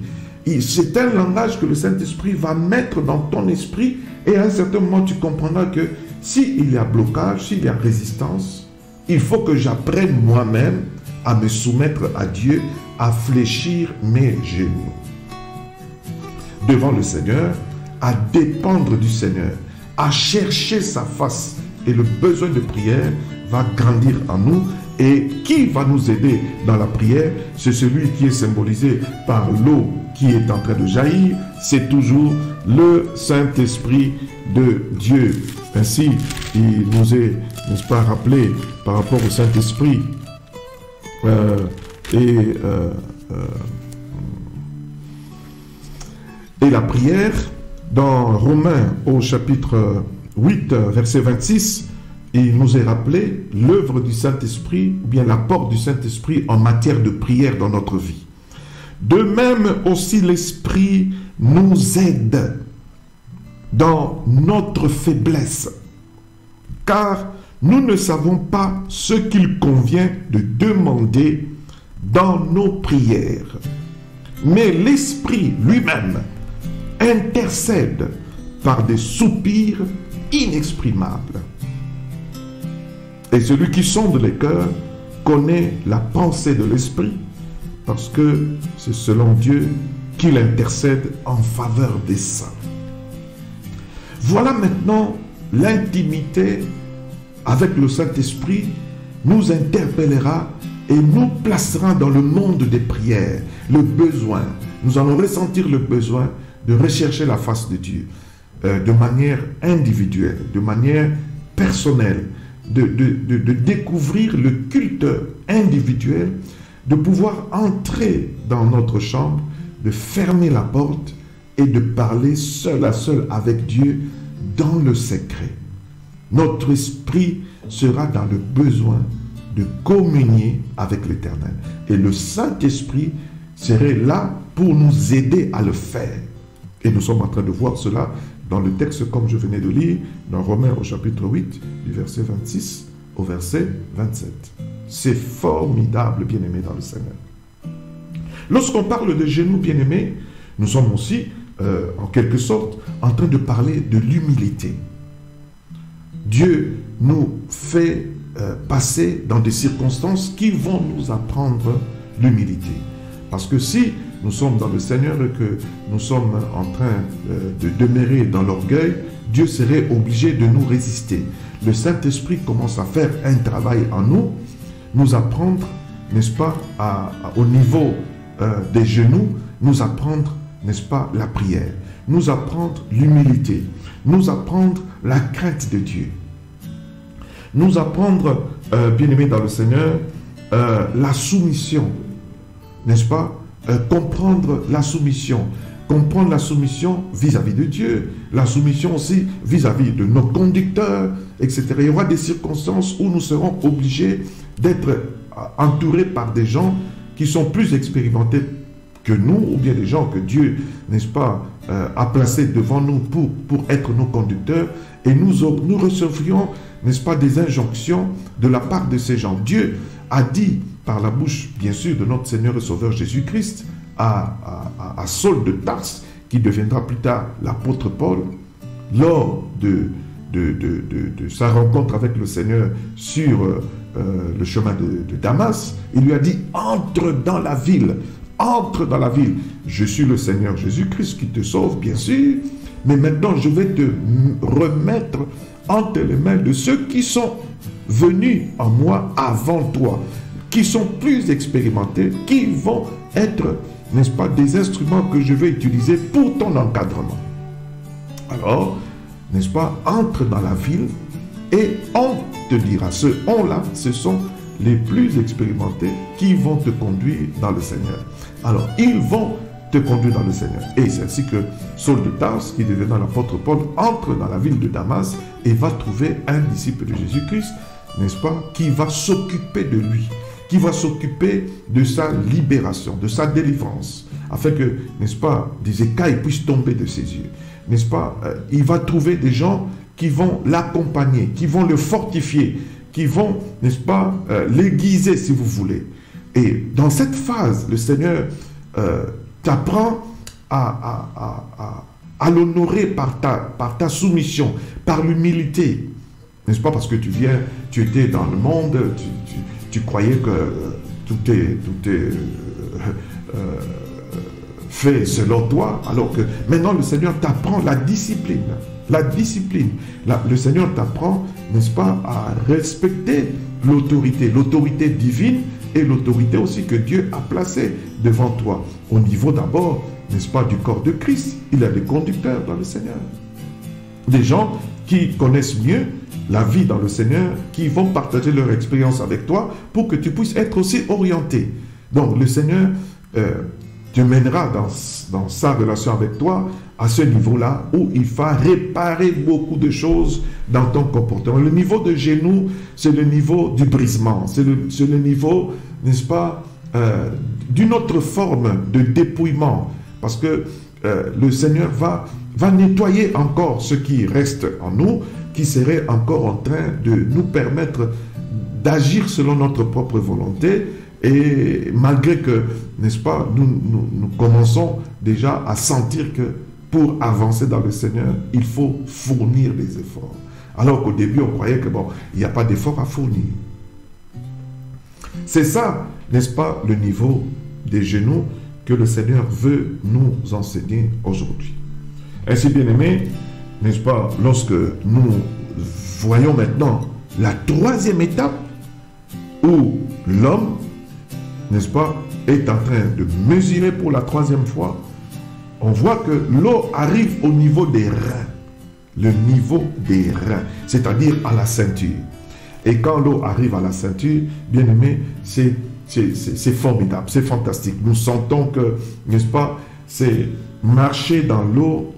C'est un langage que le Saint-Esprit va mettre dans ton esprit et à un certain moment, tu comprendras que s'il y a blocage, s'il y a résistance, il faut que j'apprenne moi-même à me soumettre à Dieu, à fléchir mes genoux devant le Seigneur, à dépendre du Seigneur, à chercher sa face. Et le besoin de prière va grandir en nous. Et qui va nous aider dans la prière? C'est celui qui est symbolisé par l'eau qui est en train de jaillir. C'est toujours le Saint-Esprit de Dieu. Ainsi, il nous est, n'est-ce pas, rappelé par rapport au Saint-Esprit. Et la prière, dans Romains au chapitre 8, verset 26, il nous est rappelé l'œuvre du Saint-Esprit, ou bien l'apport du Saint-Esprit en matière de prière dans notre vie. De même aussi l'Esprit nous aide dans notre faiblesse, car nous ne savons pas ce qu'il convient de demander dans nos prières. Mais l'Esprit lui-même intercède par des soupirs inexprimables. Et celui qui sonde les cœurs connaît la pensée de l'Esprit, parce que c'est selon Dieu qu'il intercède en faveur des saints. Voilà maintenant l'intimité avec le Saint-Esprit nous interpellera et nous placera dans le monde des prières, le besoin. Nous allons ressentir le besoin de rechercher la face de Dieu de manière individuelle, de manière personnelle, de découvrir le culte individuel, de pouvoir entrer dans notre chambre, de fermer la porte et de parler seul à seul avec Dieu dans le secret. Notre esprit sera dans le besoin de communier avec l'Éternel. Et le Saint-Esprit serait là pour nous aider à le faire. Et nous sommes en train de voir cela dans le texte comme je venais de lire, dans Romains au chapitre 8, du verset 26 au verset 27. C'est formidable, bien-aimés dans le Seigneur. Lorsqu'on parle de genoux, bien-aimés, nous sommes aussi, en quelque sorte, en train de parler de l'humilité. Dieu nous fait passer dans des circonstances qui vont nous apprendre l'humilité. Parce que si nous sommes dans le Seigneur et que nous sommes en train de demeurer dans l'orgueil, Dieu serait obligé de nous résister. Le Saint-Esprit commence à faire un travail en nous, nous apprendre, n'est-ce pas, au niveau des genoux, nous apprendre, n'est-ce pas, la prière, nous apprendre l'humilité, nous apprendre la crainte de Dieu, nous apprendre, bien-aimés dans le Seigneur, la soumission, n'est-ce pas, comprendre la soumission vis-à-vis de Dieu, la soumission aussi vis-à-vis de nos conducteurs, etc. Il y aura des circonstances où nous serons obligés d'être entourés par des gens qui sont plus expérimentés que nous, ou bien des gens que Dieu, n'est-ce pas, a placés devant nous pour être nos conducteurs, et nous recevrions, n'est-ce pas, des injonctions de la part de ces gens. Dieu a dit par la bouche, bien sûr, de notre Seigneur et Sauveur Jésus-Christ, à Saul de Tarse, qui deviendra plus tard l'apôtre Paul, lors de sa rencontre avec le Seigneur sur le chemin de Damas, il lui a dit, entre dans la ville, je suis le Seigneur Jésus-Christ qui te sauve, bien sûr, mais maintenant je vais te remettre entre les mains de ceux qui sont venus en moi avant toi, qui sont plus expérimentés, qui vont être, n'est-ce pas, des instruments que je vais utiliser pour ton encadrement. Alors, n'est-ce pas, entre dans la ville et on te dira, ce on-là, ce sont les plus expérimentés qui vont te conduire dans le Seigneur. Alors, ils vont te conduire dans le Seigneur. Et c'est ainsi que Saul de Tarse, qui deviendra l'apôtre Paul, entre dans la ville de Damas et va trouver un disciple de Jésus-Christ, n'est-ce pas, qui va s'occuper de lui, qui va s'occuper de sa libération, de sa délivrance, afin que, n'est-ce pas, des écailles puissent tomber de ses yeux. N'est-ce pas, il va trouver des gens qui vont l'accompagner, qui vont le fortifier, qui vont, n'est-ce pas, l'aiguiser si vous voulez. Et dans cette phase, le Seigneur t'apprend à l'honorer par ta soumission, par l'humilité. N'est-ce pas, parce que tu étais dans le monde, tu croyais que tout est fait selon toi, alors que maintenant le Seigneur t'apprend la discipline. Le Seigneur t'apprend, n'est-ce pas, à respecter l'autorité divine et l'autorité aussi que Dieu a placée devant toi. Au niveau d'abord, n'est-ce pas, du corps de Christ. Il y a des conducteurs dans le Seigneur. Des gens qui connaissent mieux la vie dans le Seigneur, qui vont partager leur expérience avec toi pour que tu puisses être aussi orienté. Donc le Seigneur te mènera dans sa relation avec toi à ce niveau-là où il va réparer beaucoup de choses dans ton comportement. Le niveau de genou, c'est le niveau du brisement, c'est le niveau, n'est-ce pas, d'une autre forme de dépouillement, parce que le Seigneur va nettoyer encore ce qui reste en nous, qui serait encore en train de nous permettre d'agir selon notre propre volonté, et malgré que, n'est-ce pas, nous commençons déjà à sentir que pour avancer dans le Seigneur, il faut fournir des efforts. Alors qu'au début, on croyait que, bon, il n'y a pas d'effort à fournir. C'est ça, n'est-ce pas, le niveau des genoux que le Seigneur veut nous enseigner aujourd'hui. Ainsi, bien-aimés, n'est-ce pas, lorsque nous voyons maintenant la troisième étape où l'homme, n'est-ce pas, est en train de mesurer pour la troisième fois, on voit que l'eau arrive au niveau des reins. Le niveau des reins, c'est-à-dire à la ceinture. Et quand l'eau arrive à la ceinture, bien aimé, c'est formidable, c'est fantastique. Nous sentons que, n'est-ce pas, c'est marcher dans l'eau,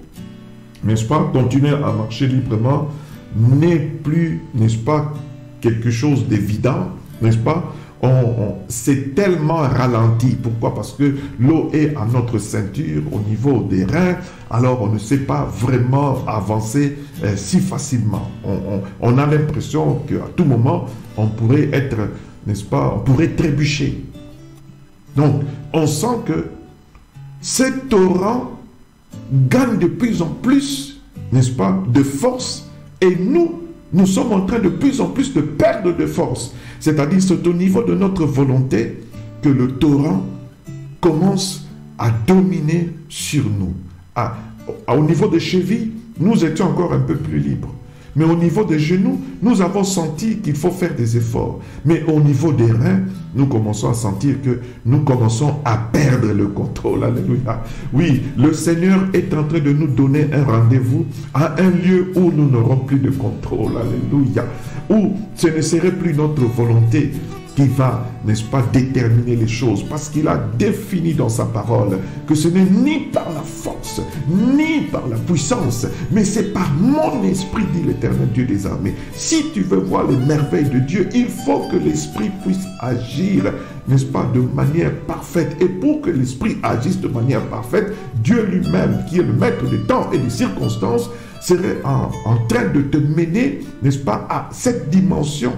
n'est-ce pas, continuer à marcher librement, n'est plus, n'est-ce pas, quelque chose d'évident, n'est-ce pas? C'est tellement ralenti. Pourquoi? Parce que l'eau est à notre ceinture, au niveau des reins, alors on ne sait pas vraiment avancer si facilement. On a l'impression qu'à tout moment, on pourrait être, n'est-ce pas, on pourrait trébucher. Donc, on sent que ce torrent gagne de plus en plus, n'est-ce pas, de force, et nous sommes en train de plus en plus de perdre de force. C'est-à-dire, c'est au niveau de notre volonté que le torrent commence à dominer sur nous. Au niveau des chevilles, nous étions encore un peu plus libres. Mais au niveau des genoux, nous avons senti qu'il faut faire des efforts. Mais au niveau des reins, nous commençons à sentir que nous commençons à perdre le contrôle. Alléluia. Oui, le Seigneur est en train de nous donner un rendez-vous à un lieu où nous n'aurons plus de contrôle. Alléluia. Où ce ne serait plus notre volonté qui va, n'est-ce pas, déterminer les choses, parce qu'il a défini dans sa parole que ce n'est ni par la force, ni par la puissance, mais c'est par mon esprit, dit l'Éternel Dieu des armées. Si tu veux voir les merveilles de Dieu, il faut que l'esprit puisse agir, n'est-ce pas, de manière parfaite. Et pour que l'esprit agisse de manière parfaite, Dieu lui-même, qui est le maître des temps et des circonstances, serait en train de te mener, n'est-ce pas, à cette dimension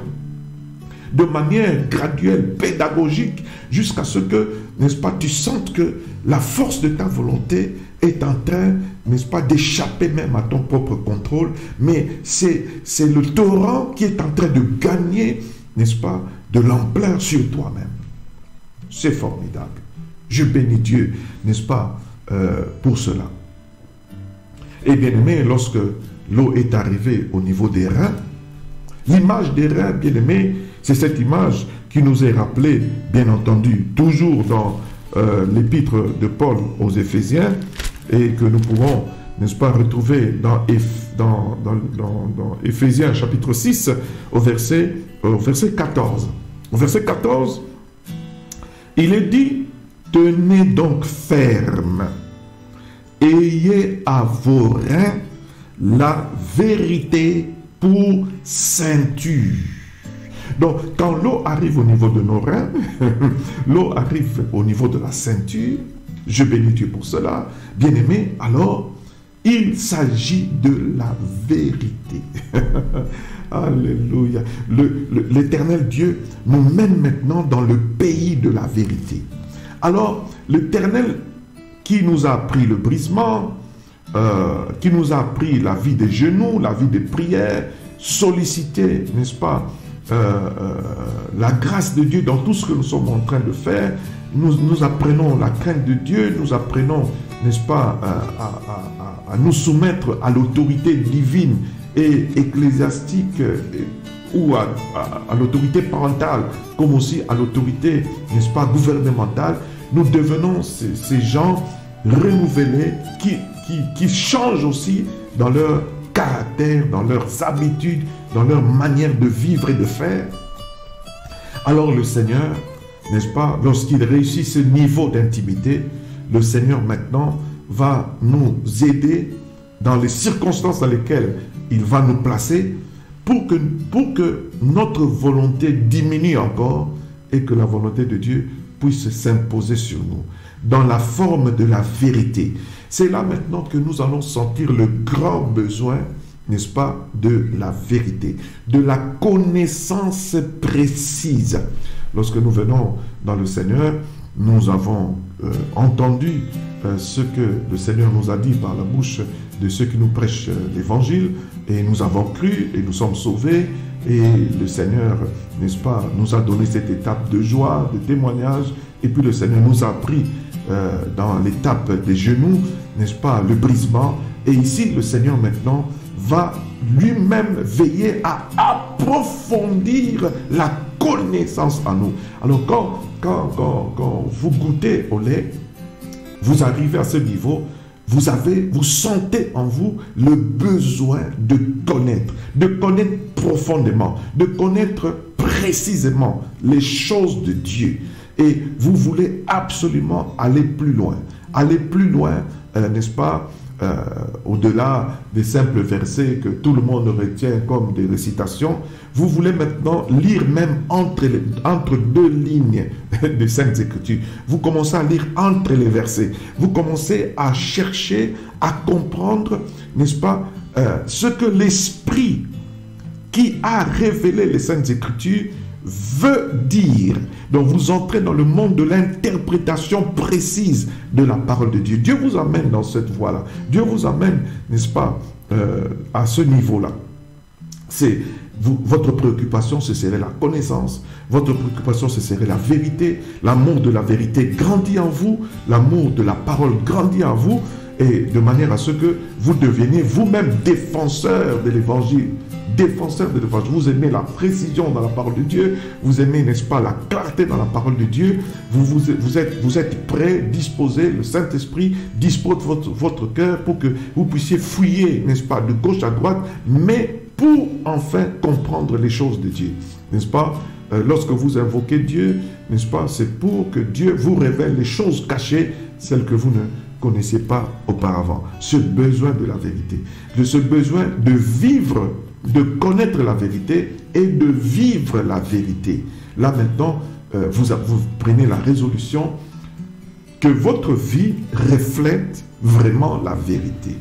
de manière graduelle, pédagogique, jusqu'à ce que, n'est-ce pas, tu sentes que la force de ta volonté est en train, n'est-ce pas, d'échapper même à ton propre contrôle, mais c'est le torrent qui est en train de gagner, n'est-ce pas, de l'ampleur sur toi-même. C'est formidable. Je bénis Dieu, n'est-ce pas, pour cela. Et bien aimé, lorsque l'eau est arrivée au niveau des reins, l'image des reins, bien aimé, c'est cette image qui nous est rappelée, bien entendu, toujours dans l'épître de Paul aux Éphésiens, et que nous pouvons, n'est-ce pas, retrouver dans Éphésiens chapitre 6, au verset 14. Au verset 14, il est dit, « Tenez donc ferme, ayez à vos reins la vérité pour ceinture. » Donc, quand l'eau arrive au niveau de nos reins, l'eau arrive au niveau de la ceinture, je bénis Dieu pour cela, bien aimé, alors, il s'agit de la vérité. Alléluia. L'Éternel Dieu nous mène maintenant dans le pays de la vérité. Alors, l'Éternel qui nous a appris le brisement, qui nous a appris la vie des genoux, la vie des prières, solliciter, n'est-ce pas, la grâce de Dieu dans tout ce que nous sommes en train de faire. Nous apprenons la crainte de Dieu, nous apprenons, n'est-ce pas, à nous soumettre à l'autorité divine et ecclésiastique ou à l'autorité parentale, comme aussi à l'autorité, n'est-ce pas, gouvernementale. Nous devenons ces gens renouvelés qui changent aussi dans leur caractère, dans leurs habitudes, dans leur manière de vivre et de faire. Alors le Seigneur, n'est-ce pas, lorsqu'il réussit ce niveau d'intimité, le Seigneur maintenant va nous aider dans les circonstances dans lesquelles il va nous placer pour que notre volonté diminue encore et que la volonté de Dieu puisse s'imposer sur nous dans la forme de la vérité. C'est là maintenant que nous allons sentir le grand besoin, n'est-ce pas, de la vérité, de la connaissance précise. Lorsque nous venons dans le Seigneur, nous avons entendu ce que le Seigneur nous a dit par la bouche de ceux qui nous prêchent l'évangile, et nous avons cru et nous sommes sauvés, et le Seigneur, n'est-ce pas, nous a donné cette étape de joie, de témoignage, et puis le Seigneur nous a pris dans l'étape des genoux, n'est-ce pas, le brisement, et ici le Seigneur maintenant va lui-même veiller à approfondir la connaissance en nous. Alors quand vous goûtez au lait, vous arrivez à ce niveau, vous sentez en vous le besoin de connaître profondément, de connaître précisément les choses de Dieu. Et vous voulez absolument aller plus loin, n'est-ce pas, au-delà des simples versets que tout le monde retient comme des récitations. Vous voulez maintenant lire même entre deux lignes des Saintes Écritures. Vous commencez à lire entre les versets. Vous commencez à chercher, à comprendre, n'est-ce pas, ce que l'Esprit qui a révélé les Saintes Écritures veut dire. Donc vous entrez dans le monde de l'interprétation précise de la parole de Dieu. Dieu vous amène dans cette voie-là. Dieu vous amène, n'est-ce pas, à ce niveau-là. Votre préoccupation, ce serait la connaissance. Votre préoccupation, ce serait la vérité. L'amour de la vérité grandit en vous. L'amour de la parole grandit en vous. Et de manière à ce que vous deveniez vous-même défenseur de l'évangile. Défenseur de l'évangile. Vous aimez la précision dans la parole de Dieu. Vous aimez, n'est-ce pas, la clarté dans la parole de Dieu. Vous êtes prêt, disposé. Le Saint-Esprit dispose votre cœur pour que vous puissiez fouiller, n'est-ce pas, de gauche à droite, mais pour enfin comprendre les choses de Dieu. N'est-ce pas? Lorsque vous invoquez Dieu, n'est-ce pas, c'est pour que Dieu vous révèle les choses cachées, celles que vous ne connaissiez pas auparavant. Ce besoin de la vérité, ce besoin de vivre, de connaître la vérité et de vivre la vérité. Là maintenant, vous prenez la résolution que votre vie reflète vraiment la vérité.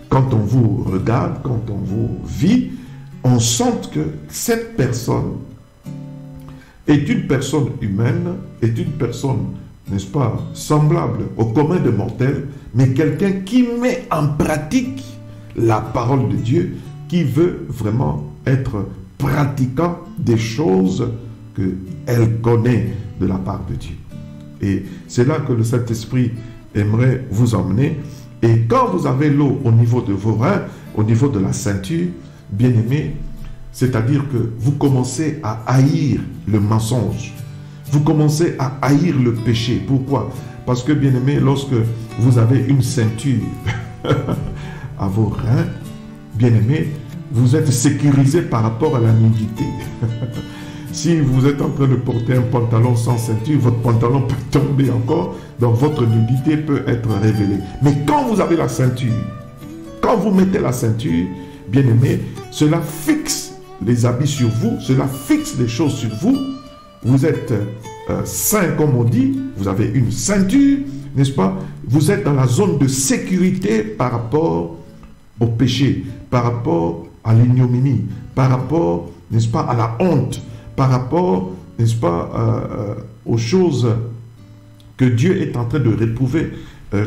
Quand on vous regarde, quand on vous vit, on sent que cette personne est une personne humaine, est une personne, n'est-ce pas, semblable au commun des mortels, mais quelqu'un qui met en pratique la parole de Dieu, qui veut vraiment être pratiquant des choses qu'elle connaît de la part de Dieu. Et c'est là que le Saint-Esprit aimerait vous emmener. Et quand vous avez l'eau au niveau de vos reins, au niveau de la ceinture, bien aimé, c'est-à-dire que vous commencez à haïr le mensonge. Vous commencez à haïr le péché. Pourquoi? Parce que, bien aimé, lorsque vous avez une ceinture à vos reins, bien aimé, vous êtes sécurisé par rapport à la nudité. Si vous êtes en train de porter un pantalon sans ceinture, votre pantalon peut tomber encore, donc votre nudité peut être révélée. Mais quand vous avez la ceinture, quand vous mettez la ceinture, bien aimé, cela fixe les habits sur vous, cela fixe les choses sur vous. Vous êtes saint comme on dit, vous avez une ceinture, n'est-ce pas? Vous êtes dans la zone de sécurité par rapport au péché, par rapport à l'ignominie, par rapport, n'est-ce pas, à la honte, par rapport, n'est-ce pas, aux choses que Dieu est en train de réprouver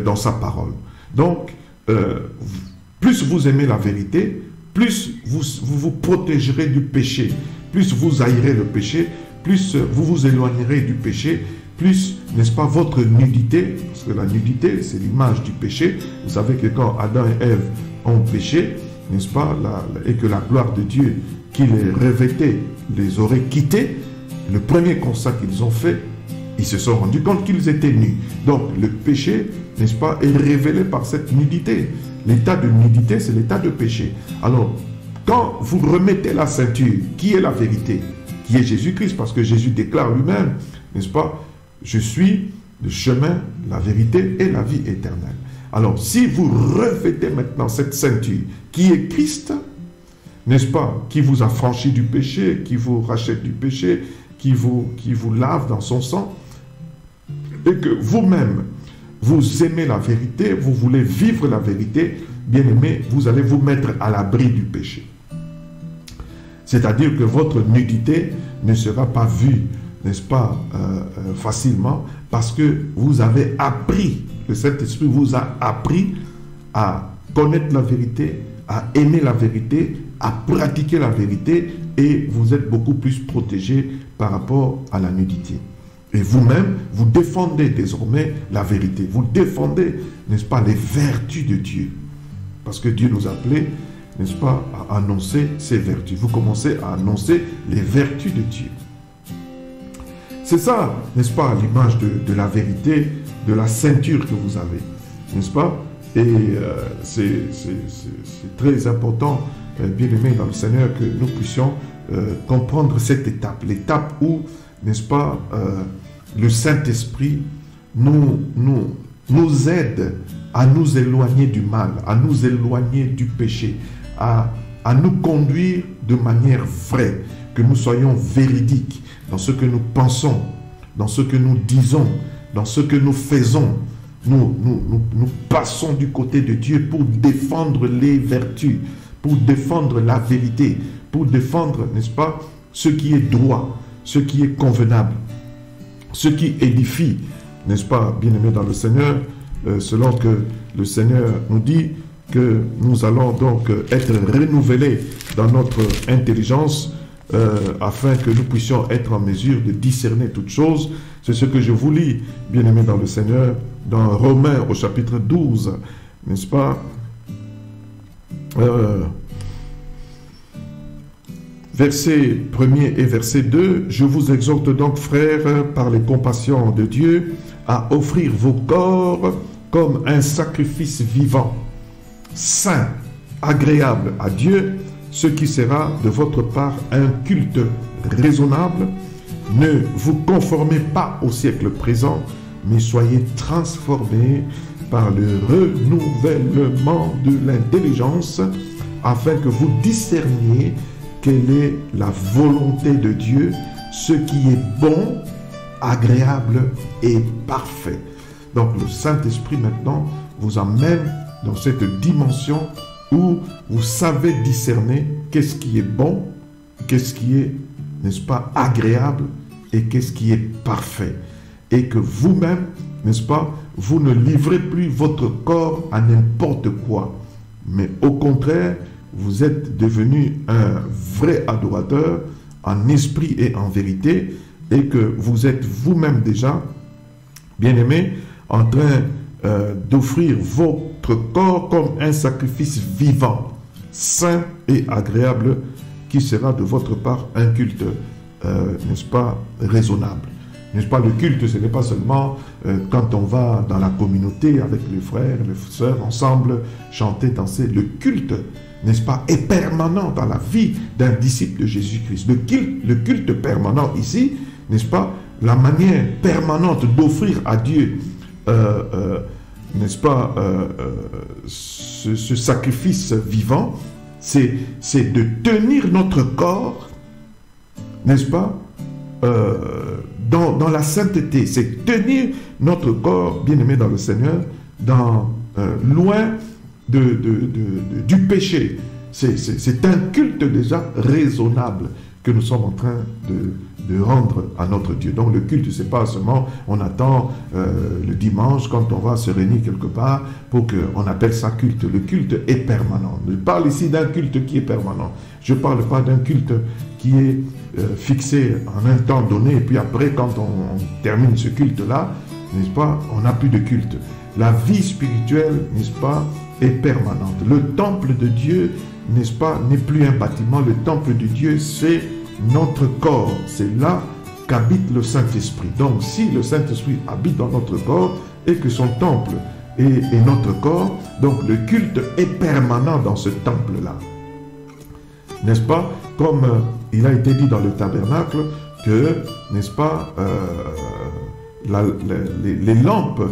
dans sa parole. Donc, plus vous aimez la vérité, plus vous protégerez du péché, plus vous haïrez le péché, plus vous vous éloignerez du péché, plus, n'est-ce pas, votre nudité, parce que la nudité, c'est l'image du péché. Vous savez que quand Adam et Ève ont péché, n'est-ce pas, et que la gloire de Dieu qui les revêtait les aurait quittés, le premier constat qu'ils ont fait, ils se sont rendus compte qu'ils étaient nus. Donc le péché, n'est-ce pas, est révélé par cette nudité. L'état de nudité, c'est l'état de péché. Alors, quand vous remettez la ceinture, qui est la vérité, qui est Jésus-Christ, parce que Jésus déclare lui-même, n'est-ce pas, je suis le chemin, la vérité et la vie éternelle. Alors, si vous revêtez maintenant cette ceinture, qui est Christ, n'est-ce pas, qui vous a franchi du péché, qui vous rachète du péché, qui vous lave dans son sang, et que vous-même, vous aimez la vérité, vous voulez vivre la vérité, bien aimé, vous allez vous mettre à l'abri du péché. C'est-à-dire que votre nudité ne sera pas vue, n'est-ce pas, facilement, parce que vous avez appris, le Saint-Esprit vous a appris à connaître la vérité, à aimer la vérité, à pratiquer la vérité, et vous êtes beaucoup plus protégé par rapport à la nudité. Et vous-même, vous défendez désormais la vérité. Vous défendez, n'est-ce pas, les vertus de Dieu. Parce que Dieu nous a appelés, n'est-ce pas, à annoncer ses vertus. Vous commencez à annoncer les vertus de Dieu. C'est ça, n'est-ce pas, l'image de la vérité, de la ceinture que vous avez. N'est-ce pas? Et c'est très important, bien aimé dans le Seigneur, que nous puissions comprendre cette étape. L'étape où, n'est-ce pas, le Saint-Esprit nous aide à nous éloigner du mal, à nous éloigner du péché, à nous conduire de manière vraie, que nous soyons véridiques dans ce que nous pensons, dans ce que nous disons, dans ce que nous faisons. Nous passons du côté de Dieu pour défendre les vertus, pour défendre la vérité, pour défendre, n'est-ce pas, ce qui est droit, ce qui est convenable, ce qui édifie, n'est-ce pas, bien-aimé dans le Seigneur, selon que le Seigneur nous dit que nous allons donc être renouvelés dans notre intelligence afin que nous puissions être en mesure de discerner toutes choses. C'est ce que je vous lis, bien-aimés dans le Seigneur, dans Romains au chapitre 12, n'est-ce pas? Verset 1er et verset 2, « Je vous exhorte donc, frères, par les compassions de Dieu, à offrir vos corps comme un sacrifice vivant, saint, agréable à Dieu, ce qui sera de votre part un culte raisonnable. Ne vous conformez pas au siècle présent, mais soyez transformés par le renouvellement de l'intelligence, afin que vous discerniez quelle est la volonté de Dieu, ce qui est bon, agréable et parfait. » Donc le Saint-Esprit maintenant vous amène dans cette dimension où vous savez discerner qu'est-ce qui est bon, qu'est-ce qui est, n'est-ce pas, agréable et qu'est-ce qui est parfait. Et que vous-même, n'est-ce pas, vous ne livrez plus votre corps à n'importe quoi, mais au contraire, vous êtes devenu un vrai adorateur en esprit et en vérité, et que vous êtes vous-même déjà, bien-aimé, en train d'offrir votre corps comme un sacrifice vivant, saint et agréable, qui sera de votre part un culte, n'est-ce pas, raisonnable. N'est-ce pas, le culte, ce n'est pas seulement quand on va dans la communauté avec les frères, les sœurs, ensemble, chanter, danser. Le culte, n'est-ce pas, est permanent dans la vie d'un disciple de Jésus-Christ. Le culte permanent ici, n'est-ce pas, la manière permanente d'offrir à Dieu, n'est-ce pas, ce sacrifice vivant, c'est de tenir notre corps, n'est-ce pas, dans la sainteté. C'est tenir notre corps, bien-aimé dans le Seigneur, loin du péché. C'est un culte déjà raisonnable que nous sommes en train de rendre à notre Dieu. Donc le culte, c'est pas seulement on attend le dimanche quand on va se réunir quelque part pour qu'on appelle ça culte. Le culte est permanent. Je parle ici d'un culte qui est permanent. Je ne parle pas d'un culte qui est fixé en un temps donné et puis après quand on termine ce culte-là, n'est-ce pas, on n'a plus de culte. La vie spirituelle, n'est-ce pas, est permanente. Le temple de Dieu, n'est-ce pas, n'est plus un bâtiment. Le temple de Dieu, c'est notre corps. C'est là qu'habite le Saint-Esprit. Donc, si le Saint-Esprit habite dans notre corps et que son temple est notre corps, donc le culte est permanent dans ce temple-là. N'est-ce pas? Comme il a été dit dans le tabernacle que, n'est-ce pas, les lampes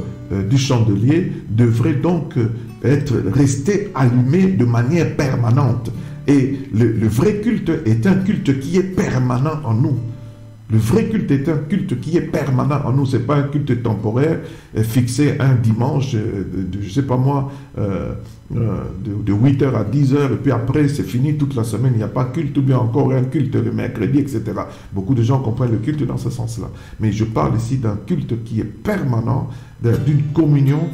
du chandelier devraient donc rester allumées de manière permanente. Et le vrai culte est un culte qui est permanent en nous. Le vrai culte est un culte qui est permanent en nous. Ce n'est pas un culte temporaire fixé un dimanche, je ne sais pas moi, de 8h à 10h, et puis après c'est fini toute la semaine, il n'y a pas culte, ou bien encore un culte le mercredi, etc. Beaucoup de gens comprennent le culte dans ce sens-là. Mais je parle ici d'un culte qui est permanent, d'une communion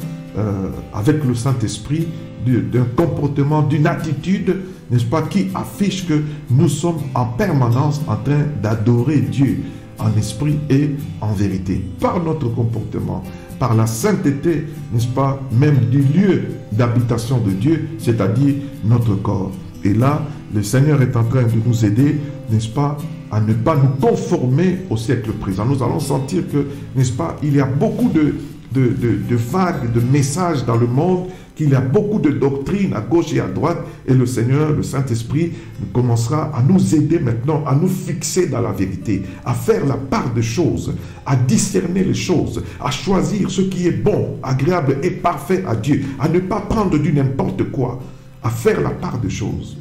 avec le Saint-Esprit, d'un comportement, d'une attitude, n'est-ce pas, qui affiche que nous sommes en permanence en train d'adorer Dieu en esprit et en vérité. Par notre comportement, par la sainteté, n'est-ce pas, même du lieu d'habitation de Dieu, c'est-à-dire notre corps. Et là, le Seigneur est en train de nous aider, n'est-ce pas, à ne pas nous conformer au siècle présent. Nous allons sentir que, n'est-ce pas, il y a beaucoup de vagues, de messages dans le monde, qu'il y a beaucoup de doctrines à gauche et à droite, et le Seigneur, le Saint-Esprit, commencera à nous aider maintenant, à nous fixer dans la vérité, à faire la part des choses, à discerner les choses, à choisir ce qui est bon, agréable et parfait à Dieu, à ne pas prendre du n'importe quoi, à faire la part des choses.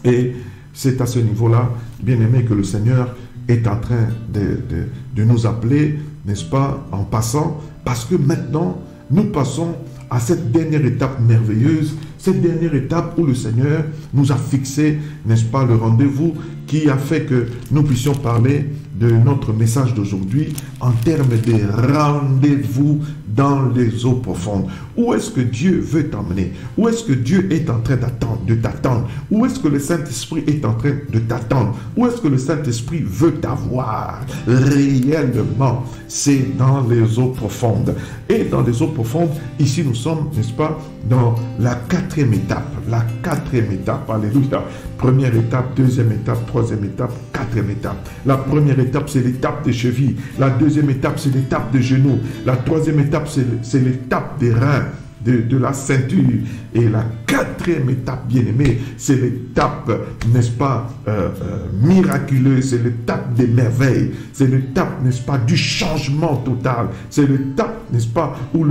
Et c'est à ce niveau-là, bien aimé, que le Seigneur est en train de nous appeler, n'est-ce pas, en passant, parce que maintenant, nous passons à cette dernière étape merveilleuse, cette dernière étape où le Seigneur nous a fixé, n'est-ce pas, le rendez-vous qui a fait que nous puissions parler de notre message d'aujourd'hui en termes de rendez-vous dans les eaux profondes. Où est-ce que Dieu veut t'emmener? Où est-ce que Dieu est en train de t'attendre? Où est-ce que le Saint-Esprit est en train de t'attendre? Où est-ce que le Saint-Esprit veut t'avoir réellement? C'est dans les eaux profondes. Et dans les eaux profondes, ici nous sommes, n'est-ce pas, dans la quatrième étape. La quatrième étape, alléluia. Première étape, deuxième étape, troisième étape, quatrième étape. La première étape, c'est l'étape des chevilles. La deuxième étape, c'est l'étape des genoux. La troisième étape, c'est l'étape des reins, de la ceinture. Et la quatrième étape, bien-aimé, c'est l'étape, n'est-ce pas, miraculeuse. C'est l'étape des merveilles. C'est l'étape, n'est-ce pas, du changement total. C'est l'étape, n'est-ce pas, où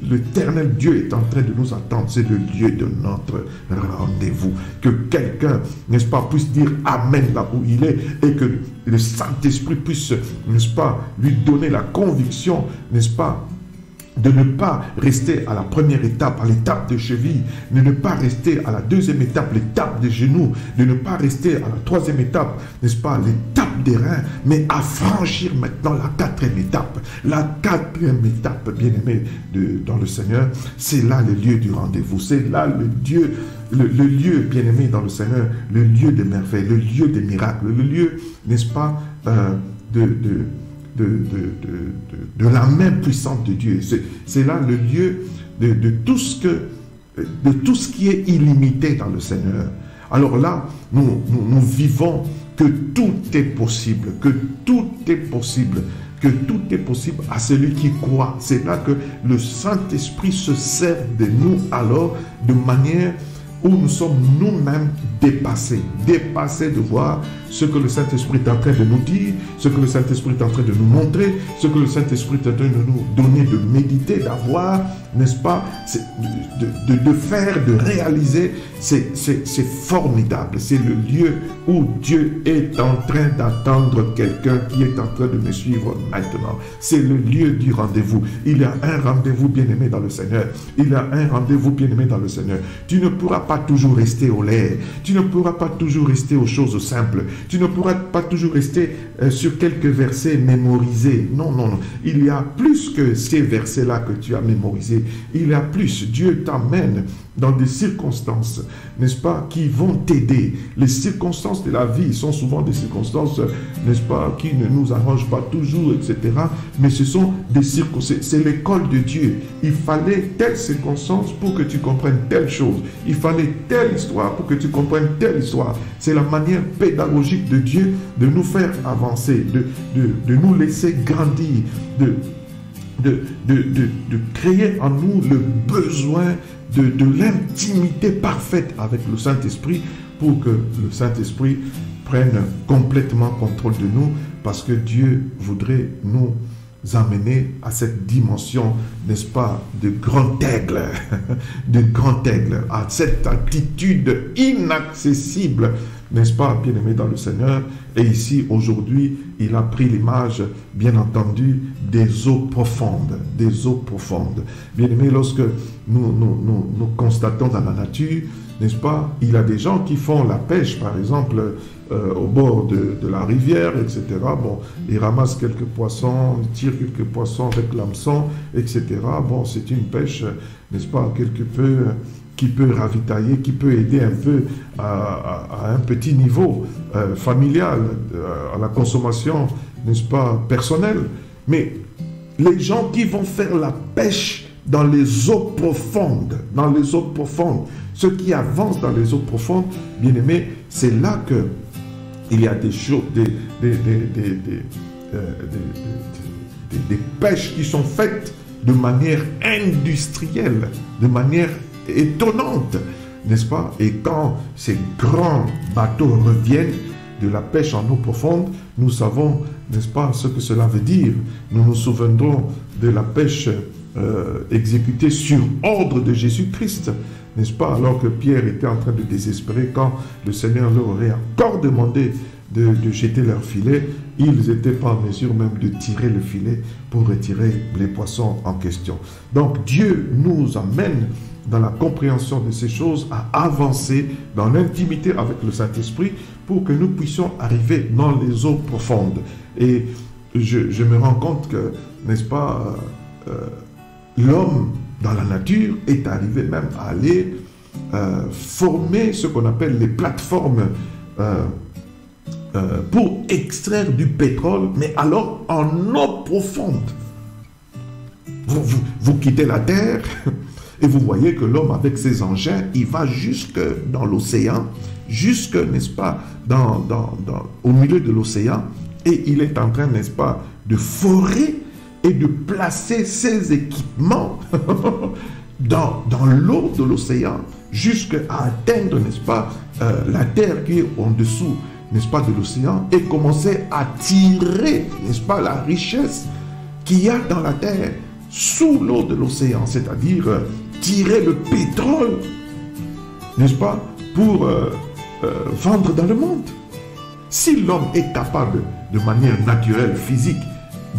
l'éternel Dieu est en train de nous attendre. C'est le lieu de notre rendez-vous. Que quelqu'un, n'est-ce pas, puisse dire Amen là où il est et que le Saint-Esprit puisse, n'est-ce pas, lui donner la conviction, n'est-ce pas, de ne pas rester à la première étape, à l'étape de cheville, de ne pas rester à la deuxième étape, l'étape des genoux, de ne pas rester à la troisième étape, n'est-ce pas, l'étape des reins, mais à franchir maintenant la quatrième étape. La quatrième étape, bien-aimé dans le Seigneur, c'est là le lieu du rendez-vous, c'est là le lieu, bien-aimé dans le Seigneur, le lieu des merveilles, le lieu des miracles, le lieu, n'est-ce pas, de la main puissante de Dieu. C'est là le lieu de tout ce qui est illimité dans le Seigneur. Alors là, nous vivons que tout est possible, que tout est possible, que tout est possible à celui qui croit. C'est là que le Saint-Esprit se sert de nous alors de manière où nous sommes nous-mêmes dépassés de voir ce que le Saint-Esprit est en train de nous dire, ce que le Saint-Esprit est en train de nous montrer, ce que le Saint-Esprit est en train de nous donner, de méditer, d'avoir, n'est-ce pas, de faire, de réaliser. C'est formidable. C'est le lieu où Dieu est en train d'attendre quelqu'un qui est en train de me suivre maintenant. C'est le lieu du rendez-vous. Il y a un rendez-vous bien-aimé dans le Seigneur. Il y a un rendez-vous bien-aimé dans le Seigneur. Tu ne pourras pas toujours rester au lait. Tu ne pourras pas toujours rester aux choses simples. Tu ne pourras pas toujours rester sur quelques versets mémorisés. Non, non, non. Il y a plus que ces versets-là que tu as mémorisés. Il y a plus. Dieu t'amène dans des circonstances, n'est-ce pas, qui vont t'aider. Les circonstances de la vie sont souvent des circonstances, n'est-ce pas, qui ne nous arrangent pas toujours, etc. Mais ce sont des circonstances, c'est l'école de Dieu. Il fallait telle circonstance pour que tu comprennes telle chose. Il fallait telle histoire pour que tu comprennes telle histoire. C'est la manière pédagogique de Dieu de nous faire avancer, de nous laisser grandir, de créer en nous le besoin de l'intimité parfaite avec le Saint-Esprit pour que le Saint-Esprit prenne complètement contrôle de nous, parce que Dieu voudrait nous amener à cette dimension, n'est-ce pas, de grand aigle, à cette attitude inaccessible, n'est-ce pas, bien-aimé dans le Seigneur. Et ici, aujourd'hui, il a pris l'image, bien entendu, des eaux profondes, Bien-aimé, lorsque nous constatons dans la nature, n'est-ce pas, il y a des gens qui font la pêche, par exemple, au bord de la rivière, etc. Bon, ils ramassent quelques poissons, ils tirent quelques poissons avec l'hameçon, etc. Bon, c'est une pêche, n'est-ce pas, quelque peu qui peut ravitailler, qui peut aider un peu à un petit niveau familial, à la consommation, n'est-ce pas, personnelle. Mais les gens qui vont faire la pêche dans les eaux profondes, ceux qui avancent dans les eaux profondes, bien aimés, c'est là que il y a des choses, des pêches qui sont faites de manière industrielle, de manière étonnante, n'est-ce pas? Et quand ces grands bateaux reviennent de la pêche en eau profonde, nous savons, n'est-ce pas, ce que cela veut dire. Nous nous souviendrons de la pêche exécutée sur ordre de Jésus-Christ, n'est-ce pas, alors que Pierre était en train de désespérer, quand le Seigneur leur aurait encore demandé de jeter leur filet, ils n'étaient pas en mesure même de tirer le filet pour retirer les poissons en question. Donc Dieu nous amène, dans la compréhension de ces choses, à avancer dans l'intimité avec le Saint-Esprit pour que nous puissions arriver dans les eaux profondes. Et je me rends compte que, n'est-ce pas, l'homme dans la nature est arrivé même à aller former ce qu'on appelle les plateformes pour extraire du pétrole, mais alors en eau profonde. Vous quittez la terre et vous voyez que l'homme avec ses engins, il va jusque dans l'océan, jusque, n'est-ce pas, au milieu de l'océan, et il est en train, n'est-ce pas, de forer et de placer ses équipements dans l'eau de l'océan, jusqu'à atteindre, n'est-ce pas, la terre qui est en dessous, n'est-ce pas, de l'océan, et commencer à tirer, n'est-ce pas, la richesse qu'il y a dans la terre sous l'eau de l'océan, c'est-à-dire tirer le pétrole, n'est-ce pas, pour vendre dans le monde. Si l'homme est capable, de manière naturelle, physique,